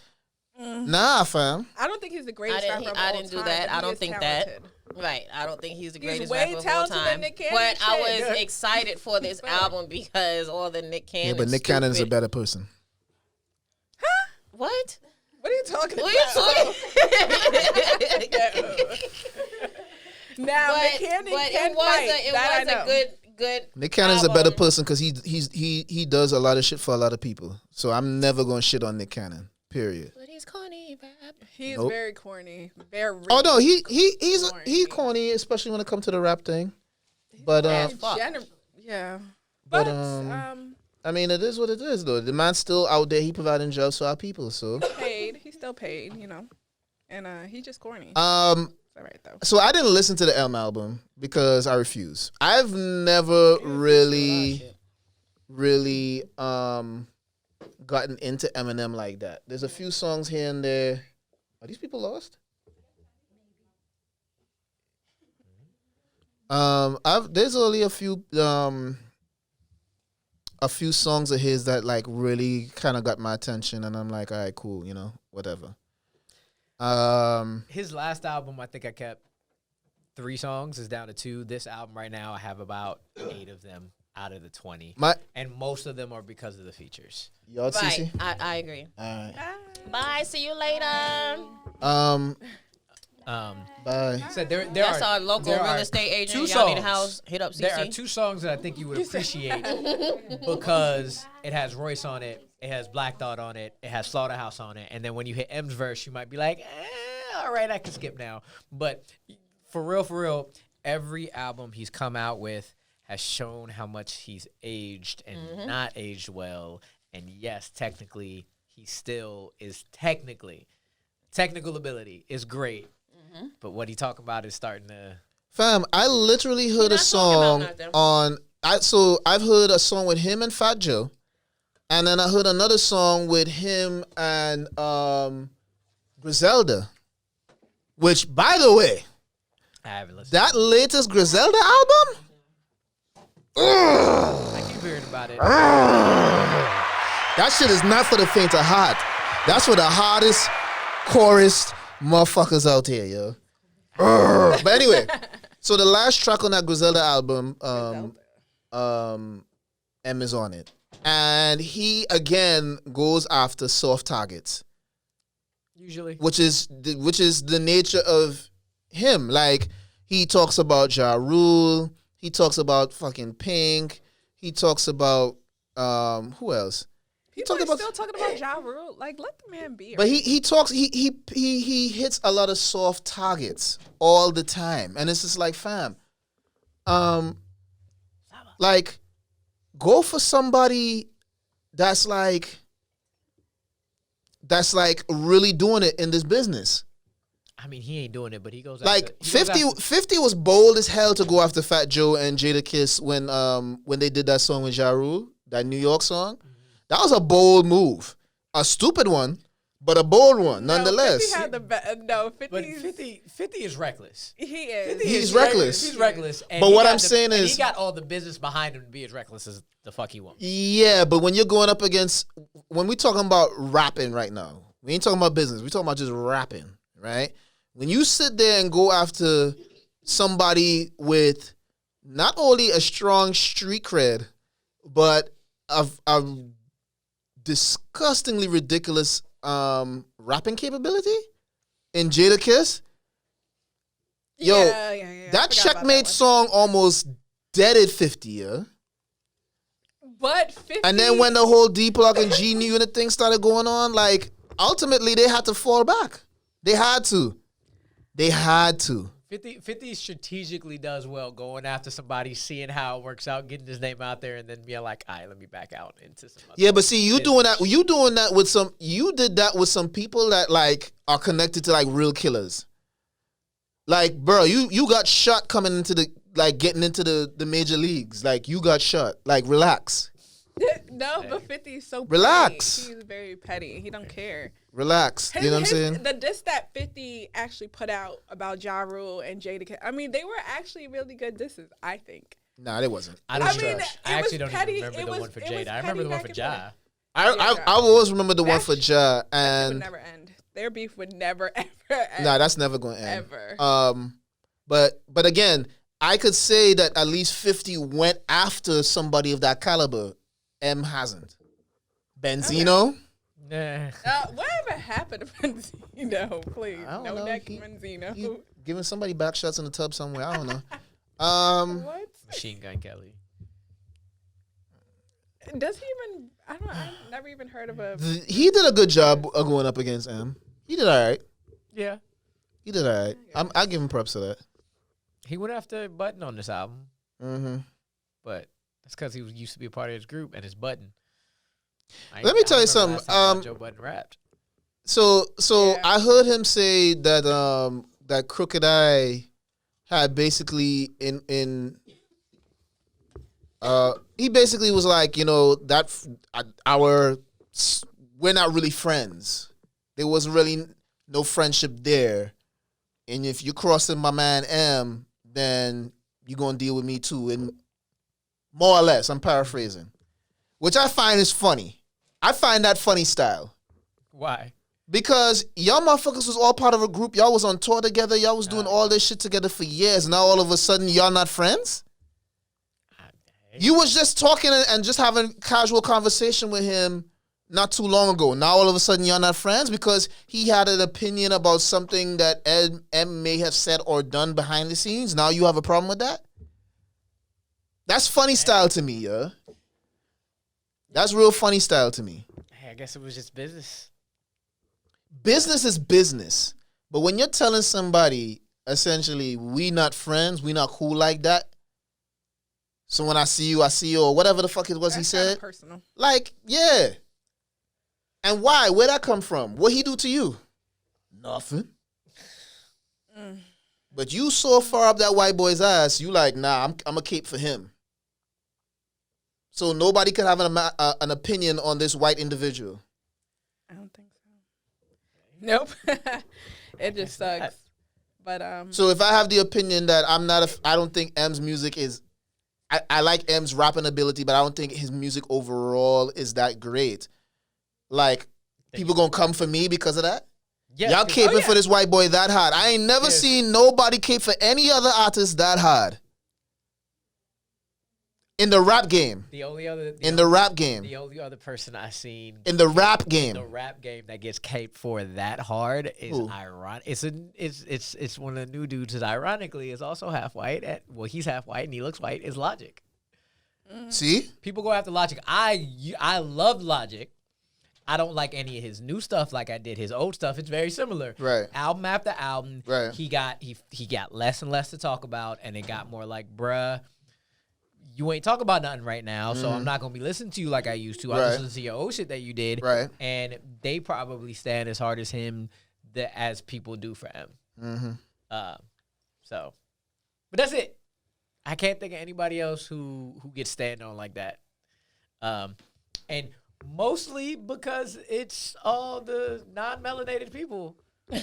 nah, fam. I don't think he's the greatest rapper of all time. I didn't do that. I don't think talented. that. Right. I don't think he's the greatest way rapper of all talented time. than Nick Cannon. But I was excited for this album because all the Nick Cannon. Yeah, but Nick Cannon is a better person. Huh? What? What are you talking about? Now, Nick Cannon can fight. It was a good. Nick Cannon's a better person because he does a lot of shit for a lot of people. So I'm never gonna shit on Nick Cannon. Period. But he's corny, rap. He's very corny. Very. Oh no, he's corny, especially when it comes to the rap thing. But yeah. But I mean, it is what it is, though. The man's still out there. He providing jobs for our people. So paid. He's still paid, and he just corny. It's all right though. So I didn't listen to the Elm album because I refuse. I've never really gotten into Eminem like that. There's a few songs here and there. Are these people lost? There's only a few songs of his that like really kind of got my attention, and I'm like, all right, cool, whatever. His last album, I think I kept 3 songs. Is down to 2. This album right now, I have about 8 of them out of the 20, and most of them are because of the features. Y'all, Right, I agree. All right. Bye. See you later. Bye. So there That's are our local real estate agent. 2 Y'all need a songs. house. Hit up CC. There are 2 songs that I think you would appreciate because it has Royce on it, it has Black Thought on it, it has Slaughterhouse on it, and then when you hit M's verse, you might be like, all right, I can skip now. But for real, every album he's come out with has shown how much he's aged and not aged well. And yes, technically, he still is technical ability is great. But what he talking about is starting to... Fam, I literally heard a not talking song about nothing. I've heard a song with him and Fat Joe, and then I heard another song with him and Griselda, which, by the way, I haven't listened. that latest Griselda album, I keep hearing about it. that shit is not for the faint of heart. That's for the hardest, chorus motherfuckers out here, yo. But anyway, so the last track on that Griselda album, M is on it, and he again goes after soft targets, Usually. which is the nature of him. Like, he talks about Ja Rule, he talks about fucking Pink, he talks about who else? People are still talking about Ja Rule. Like, let the man be. But he talks, he hits a lot of soft targets all the time, and it's just like, fam, like, go for somebody that's like really doing it in this business. I mean, he ain't doing it, but he goes Like, after, 50 was bold as hell to go after Fat Joe and Jada Kiss when they did that song with Ja Rule, that New York song. That was a bold move. A stupid one, but a bold one nonetheless. 50 had the 50's, But 50 is reckless. he is. He's reckless. He's reckless. And But he what got I'm saying and is- he got all the business behind him to be as reckless as the fuck he wants. Yeah, but when you're going up against, when we talking about rapping right now, we ain't talking about business. We talking about just rapping, right? When you sit there and go after somebody with not only a strong street cred, but a disgustingly ridiculous rapping capability in Jada Kiss, yo, Yeah. I that forgot about Checkmate that one. song almost deaded 50, yeah. But 50. And then when the whole D Block and G Unit thing started going on, like, ultimately they had to fall back. They had to. 50 strategically does well going after somebody, seeing how it works out, getting his name out there, and then being like, all right, let me back out into some other Yeah, but see, you business. doing that with some, you did that with some people that like are connected to like real killers. Like, bro, you got shot coming into the, like, getting into the major leagues. Like, you got shot. Like, relax. No, but 50 is so Relax. petty. He's very petty. He don't care. Relax. You know what I'm saying? The diss that 50 actually put out about Ja Rule and Jada. I mean, they were actually really good disses, I think. Nah, it wasn't. I don't I mean, trash. it I actually was don't petty. even remember It the was- one for it was Jada. I remember the petty one for back Ja. I always remember the one for Ja, It would and never end. Their beef would never, ever end. nah, that's never going to end. Ever. But again, I could say that at least 50 went after somebody of that caliber. M hasn't. Benzino? Nah. Whatever happened to Benzino, please? I don't No know. neck He- Benzino. He giving somebody back shots in the tub somewhere. I don't know. What? Machine Gun Kelly. Does he even? I've never even heard of a. He did a good job of going up against M. He did all right. Yeah. He did all right. I give him props for that. He went after Button on this album, Mm-hmm. but that's because he used to be a part of his group and his Button. Let me tell you I remember something, last time Joe Button rapped. So Yeah. I heard him say that that Crooked Eye had basically he basically was like, you know, that our we're not really friends. There wasn't really no friendship there. And if you're crossing my man M, then you're gonna deal with me too. And more or less, I'm paraphrasing. Which I find is funny. I find that funny style. Why? Because y'all motherfuckers was all part of a group. Y'all was on tour together. Y'all was doing all this shit together for years. Now all of a sudden y'all not friends? You was just talking and just having casual conversation with him not too long ago. Now all of a sudden y'all not friends because he had an opinion about something that M may have said or done behind the scenes. Now you have a problem with that? That's funny style to me, yeah. That's real funny style to me. Hey, I guess it was just business. Business is business. But when you're telling somebody, essentially, we not friends, we not cool like that. So when I see you, or whatever the fuck it was That's he kinda said. personal. Like, yeah. And why? Where'd that come from? What he do to you? Nothing. But you so far up that white boy's ass, you like, nah, I'm a cape for him. So nobody could have an opinion on this white individual. I don't think so. Nope. It just sucks. But So if I have the opinion that I don't think M's music is, I like M's rapping ability, but I don't think his music overall is that great. Like, people gonna come for me because of that? Yeah, Y'all caping for this white boy that hard. I ain't never Yes. seen nobody cape for any other artist that hard. In the rap game. The only other rap game. The only other person I seen In the rap game. the rap game that gets caped for that hard is Who? ironic. It's one of the new dudes that ironically is also half white. He's half white and he looks white. Is Logic. See? People go after Logic. I love Logic. I don't like any of his new stuff like I did his old stuff. It's very similar. Right. Album after album. Right. He got less and less to talk about, and it got more like, bruh, you ain't talk about nothing right now, so I'm not gonna be listening to you like I used to. I Right. listen to your old shit that you did. Right. And they probably stand as hard as him as people do for him. Mm-hmm. But that's it. I can't think of anybody else who gets stand on like that. And mostly because it's all the non-melanated people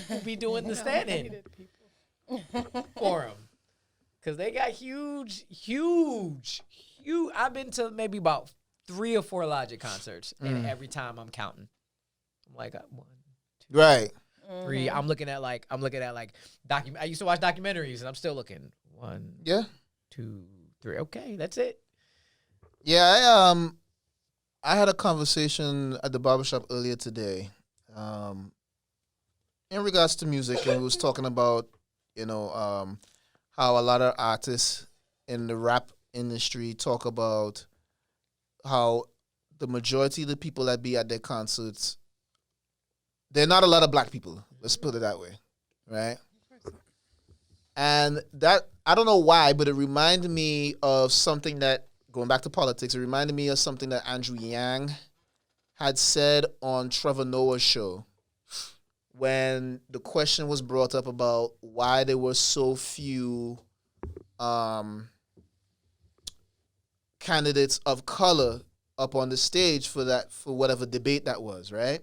who be doing the stand-in for him. Because they got huge. I've been to maybe about 3 or 4 Logic concerts, and every time I'm counting. I'm like, 1, 2, Right. 3. I'm looking at like I used to watch documentaries, and I'm still looking. 1, Yeah. 2, 3. Okay, that's it. Yeah, I had a conversation at the barbershop earlier today, in regards to music, and we was talking about, how a lot of artists in the rap industry talk about how the majority of the people that be at their concerts, they're not a lot of black people. Let's put it that way, right? And that, I don't know why, but it reminded me of something that, going back to politics, it reminded me of something that Andrew Yang had said on Trevor Noah's show when the question was brought up about why there were so few candidates of color up on the stage for whatever debate that was, right?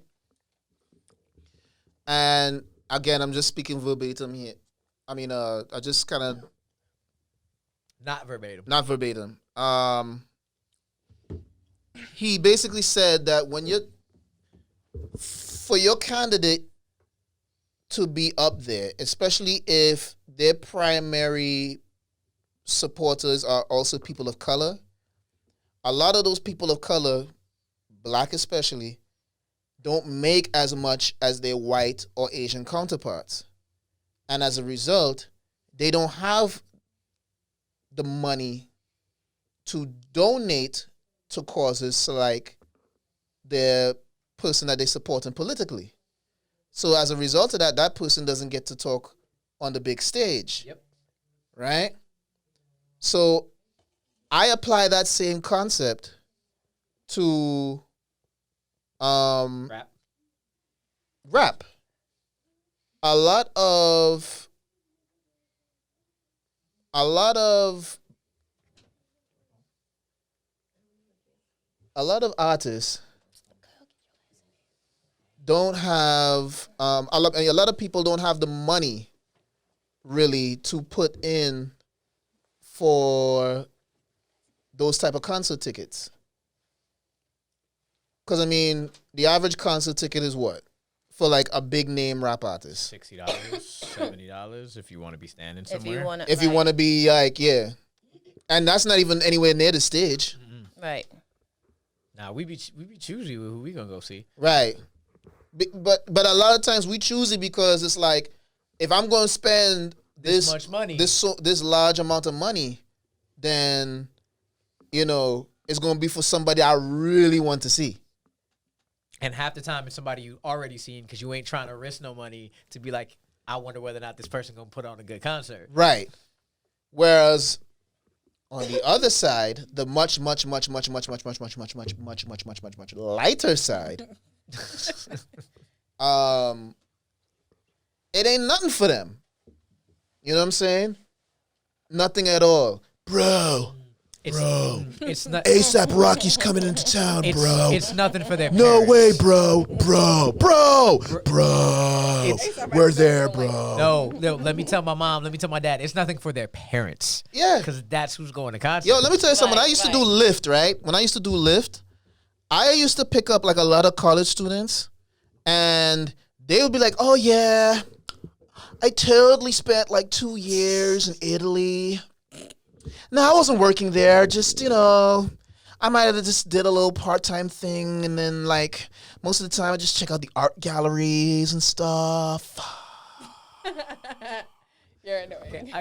And again, I'm just speaking verbatim here. I mean, I just kind of Not verbatim. not verbatim. He basically said that for your candidate to be up there, especially if their primary supporters are also people of color, a lot of those people of color, black especially, don't make as much as their white or Asian counterparts. And as a result, they don't have the money to donate to causes like the person that they supporting politically. So as a result of that, that person doesn't get to talk on the big stage. Yep. Right? So I apply that same concept to Rap. rap. A lot of artists don't have a lot of people don't have the money really to put in for those type of concert tickets. Because I mean, the average concert ticket is what for like a big name rap artist? $60, $70 if you want to be standing somewhere. If you want to be like, yeah, and that's not even anywhere near the stage. Right. Nah, we be choosy with who we gonna go see. Right. But a lot of times we choose it because it's like, if I'm going to spend this much money, this large amount of money, then it's going to be for somebody I really want to see. And half the time it's somebody you already seen because you ain't trying to risk no money to be like, I wonder whether or not this person gonna put on a good concert. Right. Whereas on the other side, the much lighter side, it ain't nothing for them. You know what I'm saying? Nothing at all, bro. It's not ASAP Rocky's coming into town, bro. It's nothing for their No parents. way, bro. We're there, bro. No, let me tell my mom, let me tell my dad, it's nothing for their parents. Yeah. Because that's who's going to concert. Yo, let me tell you something. When I used to do Lyft, right? When I used to do Lyft, I used to pick up like a lot of college students, and they would be like, oh yeah, I totally spent like 2 years in Italy. No, I wasn't working there. Just, I might have just did a little part-time thing. And then, like, most of the time I just check out the art galleries and stuff. You're annoying.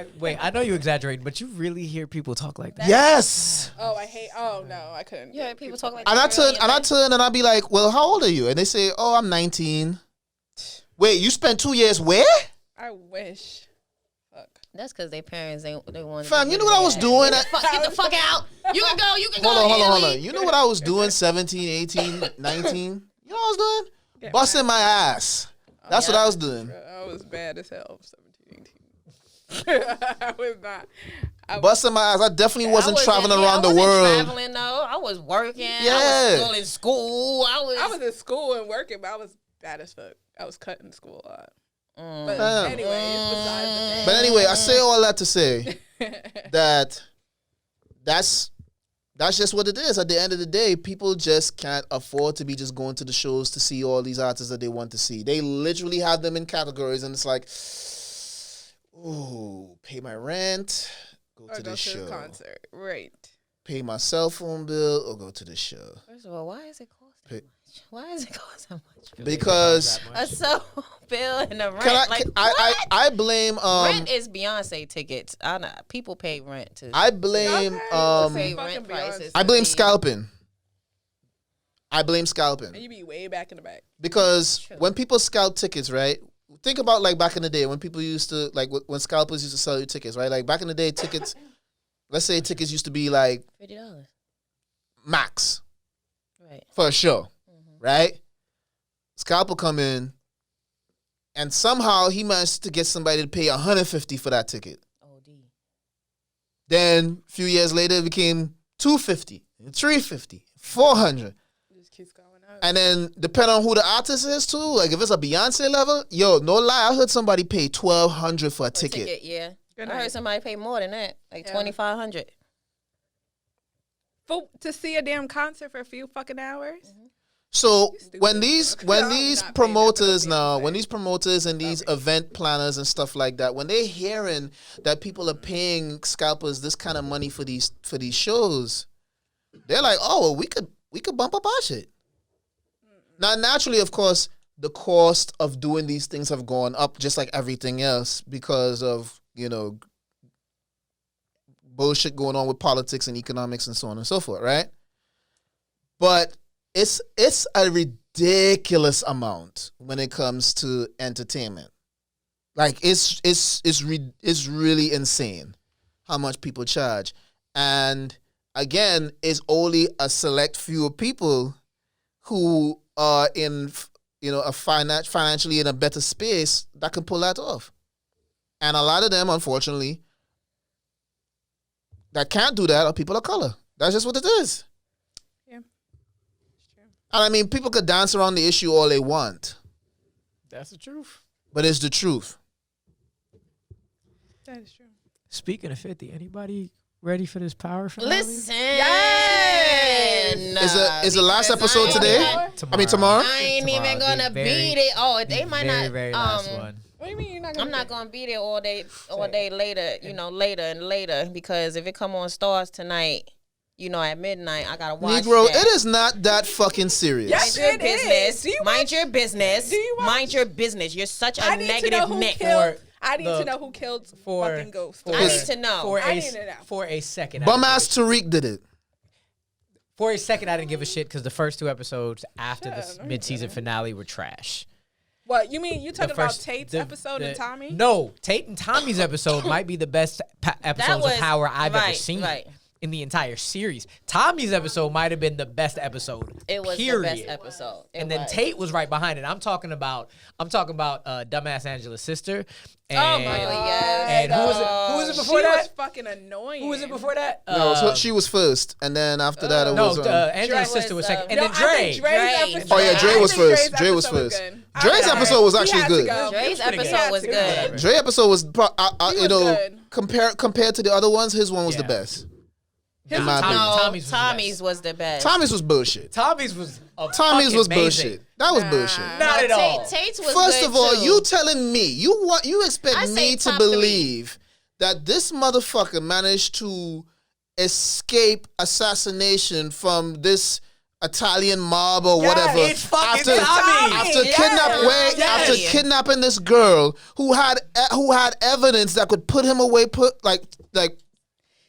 I know you exaggerating, but you really hear people talk like that? Yes. Oh, no, I couldn't. Yeah, people talk like And that. I turn and I be like, well, how old are you? And they say, oh, I'm 19. Wait, you spent 2 years where? I wish. Fuck. That's because their parents they want. Fam, you know what I was doing? Get the fuck out. You can go. You can go. Hold on. You know what I was doing 17, 18, 19? You know what I was doing? Yeah, Busting my ass. That's what I was doing. I was bad as hell. 17, 18. I was not. Busting my ass. I definitely wasn't traveling around the I wasn't world. Traveling though. I was working. Yeah. I was still in school. I was in school and working, but I was bad as fuck. I was cutting school a lot. But Damn. anyway, it's besides the point. But anyway, I say all that to say that that's just what it is. At the end of the day, people just can't afford to be just going to the shows to see all these artists that they want to see. They literally have them in categories, and it's like, ooh, pay my rent, go to this show. Concert, right? Pay my cell phone bill or go to the show. First of all, why is it cost that much? Why is it cost that much? Because A cell bill and a rent. I blame rent is Beyonce tickets. I know people pay rent too. I blame Pay rent prices. I blame scalping. And you be way back in the back. Because when people scalp tickets, right? Think about like back in the day when people used to like when scalpers used to sell you tickets, right? Like back in the day, tickets. Let's say tickets used to be like $50. max Right. for a show, right? Scalper come in, and somehow he managed to get somebody to pay $150 for that ticket. OD. Then a few years later, it became $250, $350, $400. It just keeps going up. And then depending on who the artist is too, like if it's a Beyonce level, yo, no lie, I heard somebody pay $1,200 for a ticket. Yeah. Good I heard night. somebody pay more than that, like $2,500. To see a damn concert for a few fucking hours. So stupid. when these I'm not paying promoters that for now, Beyonce. when these promoters and these event planners and stuff like that, when they're hearing that people are paying scalpers this kind of money for these shows, they're like, oh, well, we could bump up our shit. Now, naturally, of course, the cost of doing these things have gone up just like everything else because of, bullshit going on with politics and economics and so on and so forth, right? But it's a ridiculous amount when it comes to entertainment. Like it's really insane how much people charge. And again, it's only a select few of people who are in financially in a better space that can pull that off. And a lot of them, unfortunately, that can't do that are people of color. That's just what it is. Yeah. It's true. And I mean, people could dance around the issue all they want. That's the truth. But it's the truth. That is true. Speaking of 50, anybody ready for this power finale? Listen. Is the last episode today? Tomorrow? I ain't even gonna beat it. Oh, they might not. Very last one. What do you mean you're not gonna I'm not gonna be there all day later, later, because if it come on Stars tonight, at midnight, I gotta watch Negro, that. it is not that fucking serious. Yes, Mind your it business. is. Do you Mind your business. Do you watch? Mind your business. You're such a I need to know negative who Nick. killed. I need to know who killed fucking Ghost. I need to know. I need to know. For a second. Bum ass Tariq did it. For a second, I didn't give a shit because the first 2 episodes after the no, mid-season finale were trash. What you mean? You talking about first- Tate's the- episode and Tommy? No, Tate and Tommy's episode might be the best episodes was- of Power I've ever right, seen right. in the entire series. Tommy's episode might have been the best episode. It was period. the best episode. And then Tate was right behind it. I'm talking about dumbass Angela's sister. And, Oh my God, yes. And who was it before she that? was fucking annoying. Who was it before that? No, so she was first, and then after that it was. Angela's Dre sister was was, second, and No, then I Dre. think Dre's episode. Oh, yeah, Dre I was think first. Dre's Dre was episode first. good. Dre's I- episode was he actually had to good. go. Dre's He had to episode was go. good. Dre episode was, He was good. compared to the other ones, his one was the Yeah. best. His my was opinion. No, Tommy's Tommy's was the best. Tommy's was bullshit. Tommy's was Tommy's was amazing. bullshit. That was bullshit. Not at all. Tate's was First good of all, too. you telling me you expect I say me to top 3. believe that this motherfucker managed to escape assassination from this Italian mob or whatever it's fucking after Tommy. after Yes. after kidnapping this girl who had evidence that could put him away like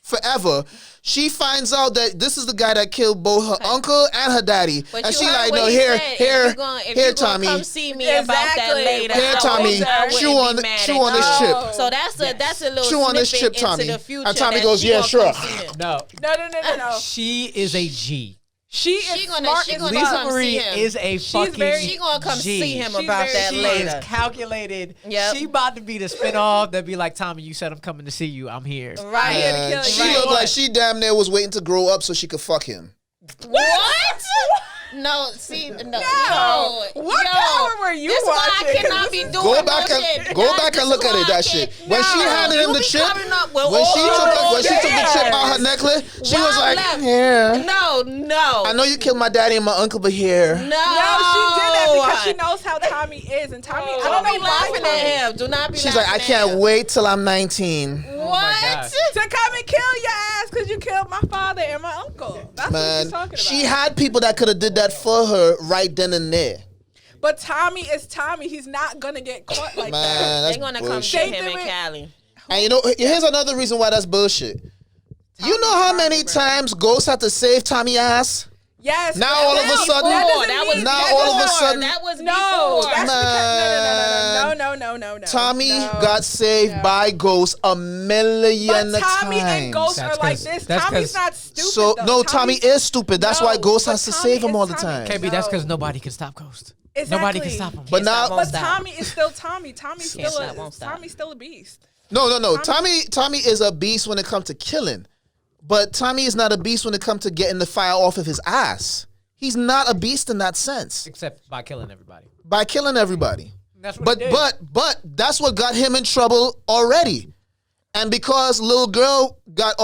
forever. She finds out that this is the guy that killed both her uncle and her daddy, But and you she heard like, what no, he here, said. here, If you gonna here, Tommy. come see me about that Exactly. later. Here, I Tommy. wouldn't Chew on be mad chew at on this you. chip. So that's a little Chew on this snippet chip, Tommy. into the future. And Tommy that goes, she yeah, gonna sure. come see him. No, No. she is a G. She is gonna- smart she as gonna fuck. Lisa come see Marie him. is a fucking very- She gonna come G. see him She's about very- that She later. is calculated. Yep. She about to be the spinoff that be like, Tommy, you said I'm coming to see you. I'm here. Right. Yeah, to kill She you. looked like she damn near was waiting to grow up so she could fuck him. What? No, see, no. What power were you This is why watching? I cannot be doing Go back no and shit. go back This and look is at why it. I That can't- shit. When she handed him You the be chip, coming up with when she all took the chip out her necklace, she was Wild like, left. "Here, No. I know you killed my daddy and my uncle, but here." No, No, she did that because she knows how Tommy is, and Tommy. I Don't don't be know why laughing at him. Do not be She's laughing like, "I at can't him. wait till I'm 19." What? gosh. to come and kill your ass because you killed my father and my uncle. That's what Man, she's talking about. she had people that could have did that for her right then and there. But Tommy is Tommy. He's not gonna get caught like Man, that. that's They're gonna come bullshit. get him in They- Cali. And you know, here's another reason why that's bullshit. You know how many times Ghost had to save Tommy ass? Yes. Now but all of a that- sudden- that doesn't That was mean- Now that all of a doesn't- sudden- That was No, before. that's Man. because no. Tommy No. got saved No. by Ghost a million But Tommy times. and Ghost That's are like 'cause- this. that's Tommy's 'cause- not stupid. So though. no, Tommy is stupid. That's why No, Ghost but has to Tommy save him is all the Tommy. time. KB, that's because No. nobody can stop Ghost. Exactly. Nobody can stop him. But now, stop, won't But stop. Tommy is still Tommy. Tommy's Can't still stop, won't stop. Tommy's still a beast. no. Tommy is a beast when it comes to killing, but Tommy is not a beast when it comes to getting the fire off of his ass. He's not a beast in that sense Except by killing everybody. by killing everybody. That's what But he did. but that's what got him in trouble already. And because little girl got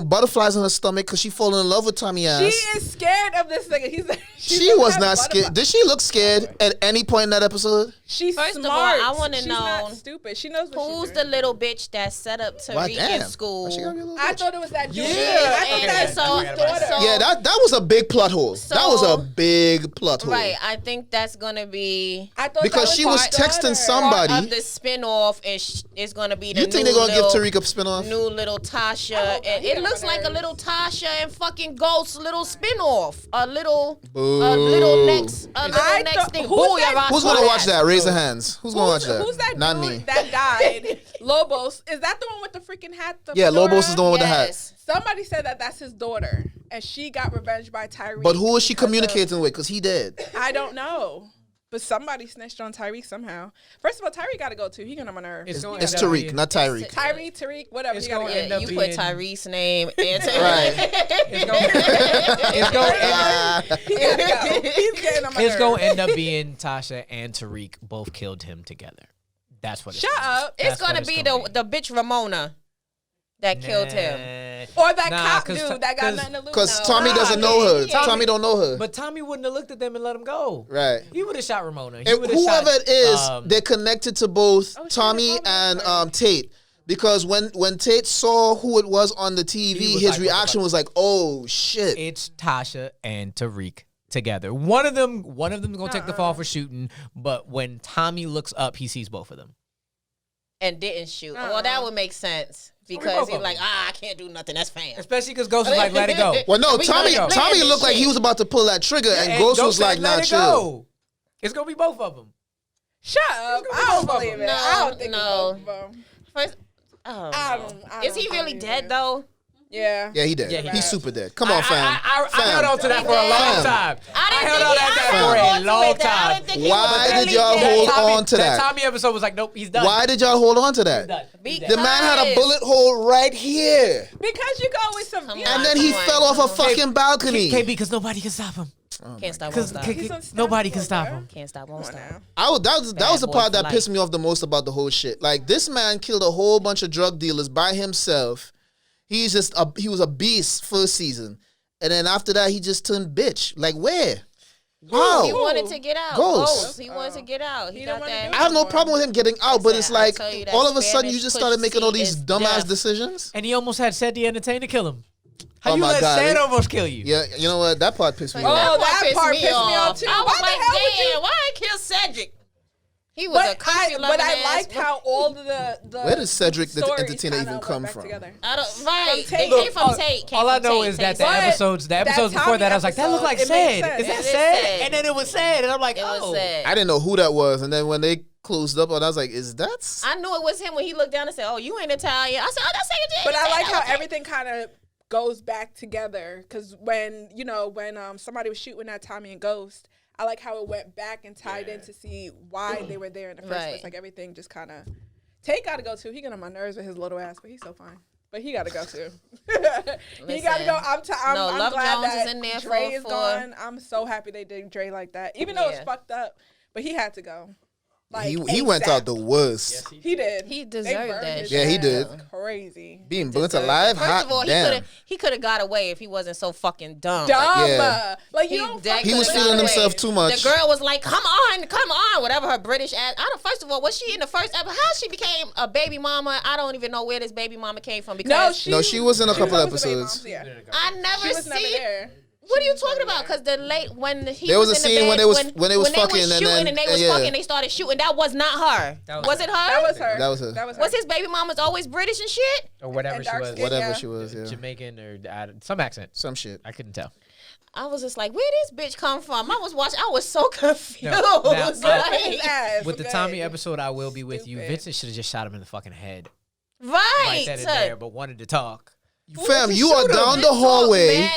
butterflies in her stomach because she fallen in love with Tommy ass. She is scared of this nigga. She was not scared. Did she look scared at any point in that episode? She's First of smart. all, I wanna She's know not stupid. She knows what Who's she's the doing. little bitch that set up Why, Tariq damn. in school? Why she gotta be a little I bitch? thought it was that Julie. Yeah. I thought And that so, Yeah, that was a big plot hole. that was a big plot hole. right. I think that's gonna be I thought Because that she was his texting daughter. somebody. part of the spinoff. It's gonna be the You think new they're gonna give little- Tariq a spinoff? New little Tasha, hope and he it got looks my like a nerves. little Tasha and fucking Ghost little spinoff, a little Boo. next thing. who's Boo, that- y'all Who's rock gonna for watch that? Raise your hands. Who's gonna watch that? Who's that Not dude me. that died? Lobos. Is that the one with the freaking hat? The Yeah, fedora? Lobos is the one with the hat. Yes. Somebody said that that's his daughter, and she got revenged by Tyrese. But who is she because of- communicating with? Because he did. I don't know. But somebody snitched on Tyreek somehow. First of all, Tyreek got to go too. He got on my nerves. It's Tariq, not Tyreek. Tariq, whatever. It's He gotta gonna go. end up you being- put Tyrese's name and Right. It's gonna He gotta go. He's getting on my It's nerves. gonna end up being Tasha and Tariq both killed him together. That's what. Shut up. It's That's what gonna it's be gonna the bitch Ramona that killed him. Or that Nah, cop 'cause dude that got nothing to lose. Because No. Tommy doesn't know her. Yeah. Tommy don't know her. But Tommy wouldn't have looked at them and let him go. Right. He would have shot Ramona. He And would've whoever shot, it is, they're connected to both Oh, shit, Tommy it's and Tommy. Tate. Because when Tate saw who it was on the TV, He was his like, what the reaction fuck? was like, "Oh shit!" It's Tasha and Tariq together. One of them gonna take the fall for shooting. But when Tommy looks up, he sees both of them. And didn't shoot. Well, that would make sense because both he's of like, them. I can't do nothing. That's fam. Especially because Ghost was like, "Let it go." Well, no, We Tommy gotta go. Tommy Let looked it like he shit. was about to pull that trigger, and And Ghost was said, like, "Let "Nah, it chill." go." It's gonna be both of them. Shut up. I don't believe it. No, I don't think no. it's both of them. First, oh, I no. don't Is he really believe dead it. though? Yeah. Yeah, he dead. Yeah, he He's dead. super dead. Come on, fam. I Fam. held on to that for a long Fam. time. I didn't held think on he- to I that held for on a to long it. I time. didn't think he Why was did really y'all dead. hold on to that that? Tommy episode was like, "Nope, he's done." Why did y'all hold on to He's done. that? He's The done. man had a bullet hole right here, Because you go with some. Come you on. and know, then he Come on, fell off a come on. fucking balcony. KB, because nobody can stop him. Can't stop, won't Because stop. He's unstoppable, nobody can stop bro. him. Can't stop, won't Come on stop. now. That was Bad the boy part for that life. pissed me off the most about the whole shit. Like, this man killed a whole bunch of drug dealers by himself. He was a beast first season, and then after that he just turned bitch. Like, where? How? He wanted to get out. Ghost. He wanted to get out. He He got didn't wanna that. do I have no problem with him getting out, but Listen, it's I like tell you that all of a sudden you Spanish just started making all pussy these is dumbass death. decisions. And he almost had Seth the Entertainer kill him. How Oh you my let God. Seth almost kill you? Yeah, you know what? That part pissed me Oh, off. that part pissed me off too. I was Why the like, hell would you- damn, why I kill Cedric? He was a country But I liked how all of the Where does Cedric the stories Entertainer kinda even went come back from? together. I don't, right. From They Tate. came from Tate. Came All I from know Tate. is that Tate the said- episodes that before Tommy that, I was like, that looked like episode, it makes Sid. Is sense. that It is Sid? Sid. And then it was Sid, and I'm like, It was oh. sad. I didn't know who that was, and then when they closed up, I was like, "Is that?" I knew it was him when he looked down and said, "Oh, you ain't Italian." I said, "Oh, that's Sid." But I like how everything kind of goes back together because when somebody was shooting at Tommy and Ghost, I like how it went back and tied in to see why they were there in the first Right. place. Like everything just kind of. Tate got to go too. He got on my nerves with his little ass, but he's so fine. But he got to go too. He got to go. I'm No, I'm Love glad Jones that is in there Dre for- is gone. I'm so happy they did Dre like that, even though it's Yeah. fucked up. But he had to go. Like, He went out the worst. He did. He They deserved burned that his Yeah, he ass. did. Crazy. Being burnt alive, First hot of all, damn. he could have got away if he wasn't so fucking dumb. Dumb. Yeah. Like, you He don't dead fucking He was could've feeling got himself away. too much. The girl was like, come on, whatever her British ass. First of all, was she in the first episode? How she became a baby mama? I don't even know where this baby mama came from because No, she was in a couple always baby episodes. moms, yeah. I never She was never see. there. What are you talking about? Because when he There was a in the scene bed, when they was fucking and shooting then- and they was yeah. fucking, they started shooting. That was not her. Was it her? That was her. That was her. That was her. Was his baby mama's always British and shit? Or whatever And she dark was. skin. Whatever Yeah. she was, yeah. Jamaican or some accent. Some shit. I couldn't tell. I was just like, where this bitch come from? I was watching. I was so confused. Now, His Like, ass. With the Okay. Tommy episode, I will be with you. Stupid. Vincent should have just shot him in the fucking head. right. Right then and there, but wanted to talk. Fam, you are down the hallway.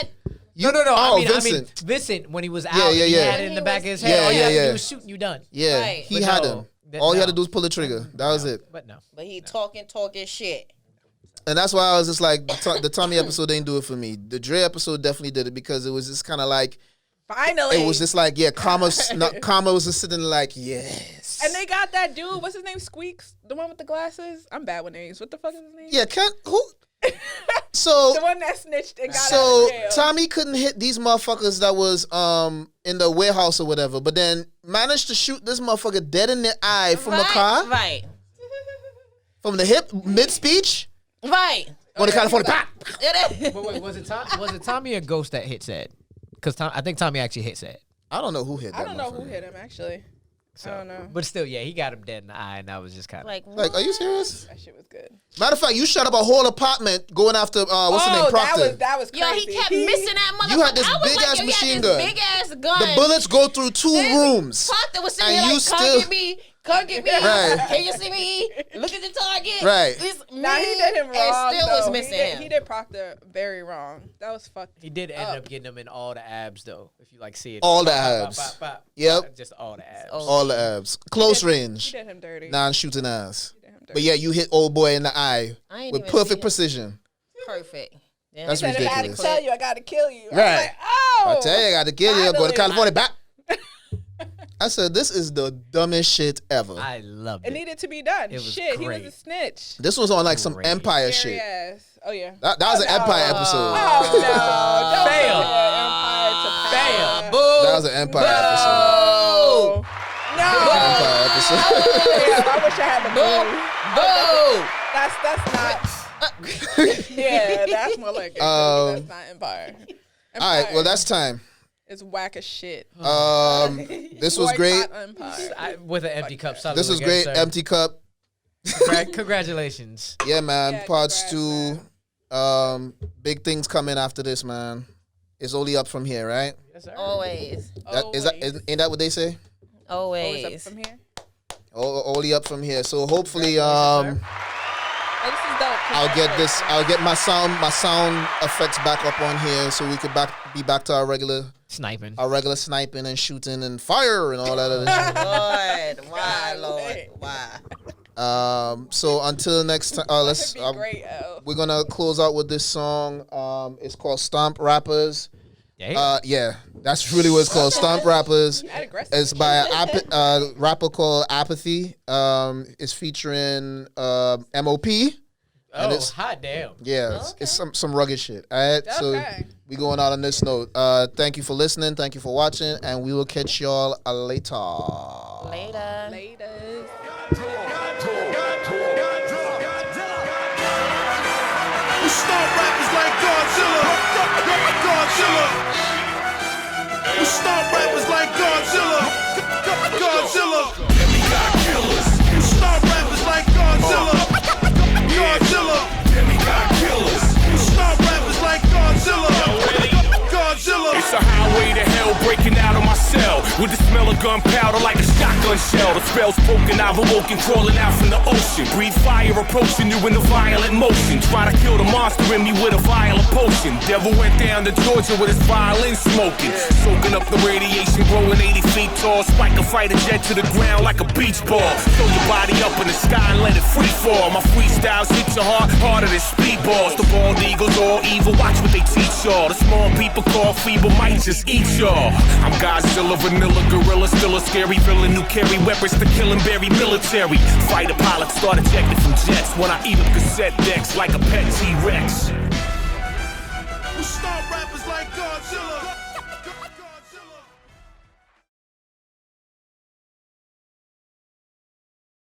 No. Oh, I mean, Vincent. Vincent, when he was out, Yeah, and he yeah. had it in the back of his head. Yeah, All you yeah, had to yeah. do was shoot and you done. Yeah, Right. he But had no, him. that- All he had no. to do was pull the trigger. That was it. But no. But he talking shit. And that's why I was just like, the Tommy episode didn't do it for me. The Dre episode definitely did it because it was just kind of like, Finally. it was just like, yeah, Karma was just sitting like, yes. And they got that dude. What's his name? Squeaks, the one with the glasses. I'm bad with names. What the fuck is his name? Yeah, who? So, The one that snitched and got out so of jail. Tommy couldn't hit these motherfuckers that was in the warehouse or whatever, but then managed to shoot this motherfucker dead in the eye from a car, Right. from the hip, mid speech, Right. on the California pop. But wait, was it Tommy or Ghost that hit Sad? Because I think Tommy actually hit Sad. I don't know who hit that. I don't know who motherfucker. hit him actually. I don't know. But still, yeah, he got him dead in the eye, and that was just kind of Like, are you serious? That shit was good. Matter of fact, you shut up a whole apartment going after what's her name, Proctor. that was Yo, crazy. he kept missing that motherfucker. You had this I was big-ass like, yo, machine he had gun. this big ass gun. The bullets go through two rooms. Proctor was sitting And there you like, still- come get me. Come get me. Right. Can you see me? Look at the target. Right. It's me. Nah, he did him wrong. And still was though. missing him. He did Proctor very wrong. That was fucked. He did end up getting him in all the abs though. If you like see it, All the Pop, pop, abs. pop, pop. Yep. Just all the abs. All the abs. Close He range. did him dirty. Non-shooting ass. He did him dirty. But yeah, you hit old boy in the eye I ain't with even see perfect it. precision. Perfect. Yeah. That's He said, if I had to ridiculous. tell you, I got to kill you. I was Right. like, oh. I tell you, I got to kill you. Go to finally. California back. I said, this is the dumbest shit ever. I loved It it. needed to be done. It was Shit, he great. was a snitch. This was on like some Great. Empire Scary shit. ass. Oh, yeah. That was an Empire episode. Oh, no. Don't Fail. compare Empire to Fail. Power. That was an Empire episode. Oh. No. Empire episode. Damn, I wish I had the Boo. That's not. Yeah, that's more like it. That's not Empire. All right, well, that's time. It's whack as shit. This was great. Boycott Empire. With an empty cup. This was great. Sir. Empty cup. Congratulations. Yeah, man. Yeah, Parts congrats, 2. Big things coming after this, man. It's only up from here, right? Yes, sir. Always. Ain't that what they say? Always up Always. from here. Only up from here. So hopefully, Oh, this is dope. I'll get my sound effects back up on here, so we could be back to our regular Sniping. sniping and shooting and fire and all that other shit. Lord, why, Lord, why? So until next time, let's. That'd be great, Elle. We're gonna close out with this song. It's called "Stomp Rappers." Yeah, that's really what it's called. "Stomp Rappers." That aggressive. It's by a rapper called Apathy. It's featuring MOP. Oh, it's- hot damn. Yeah, it's some rugged shit. All right, so Okay. we going out on this note. Thank you for listening. Thank you for watching, and we will catch y'all later. Later. Laters. We stomp rappers like Godzilla. Godzilla. We stomp rappers like Godzilla. Godzilla. Demigod killers. We stomp rappers like Godzilla. Godzilla. Demigod killers. We stomp rappers like Godzilla. Godzilla. It's a highway to hell breaking out of my cell with the smell of gunpowder like a shotgun shell. The spell's broken, I've awoken, crawling out from the ocean. Breathe fire approaching you in the violent motion. Try to kill the monster in me with a violent potion. Devil went down to Georgia with his violin smoking. Soaking up the radiation, growing 80 feet tall. Spike a fighter jet to the ground like a beach ball. Throw your body up in the sky and let it free fall. My freestyles hit your heart harder than speedballs. The bald eagles all evil, watch what they teach y'all. The small people call feeble might just eat y'all. I'm Godzilla, vanilla, gorilla, still a scary villain who carry weapons to kill and bury military. Fighter pilots start ejected from jets when I eat up cassette decks like a pet T-Rex. We stomp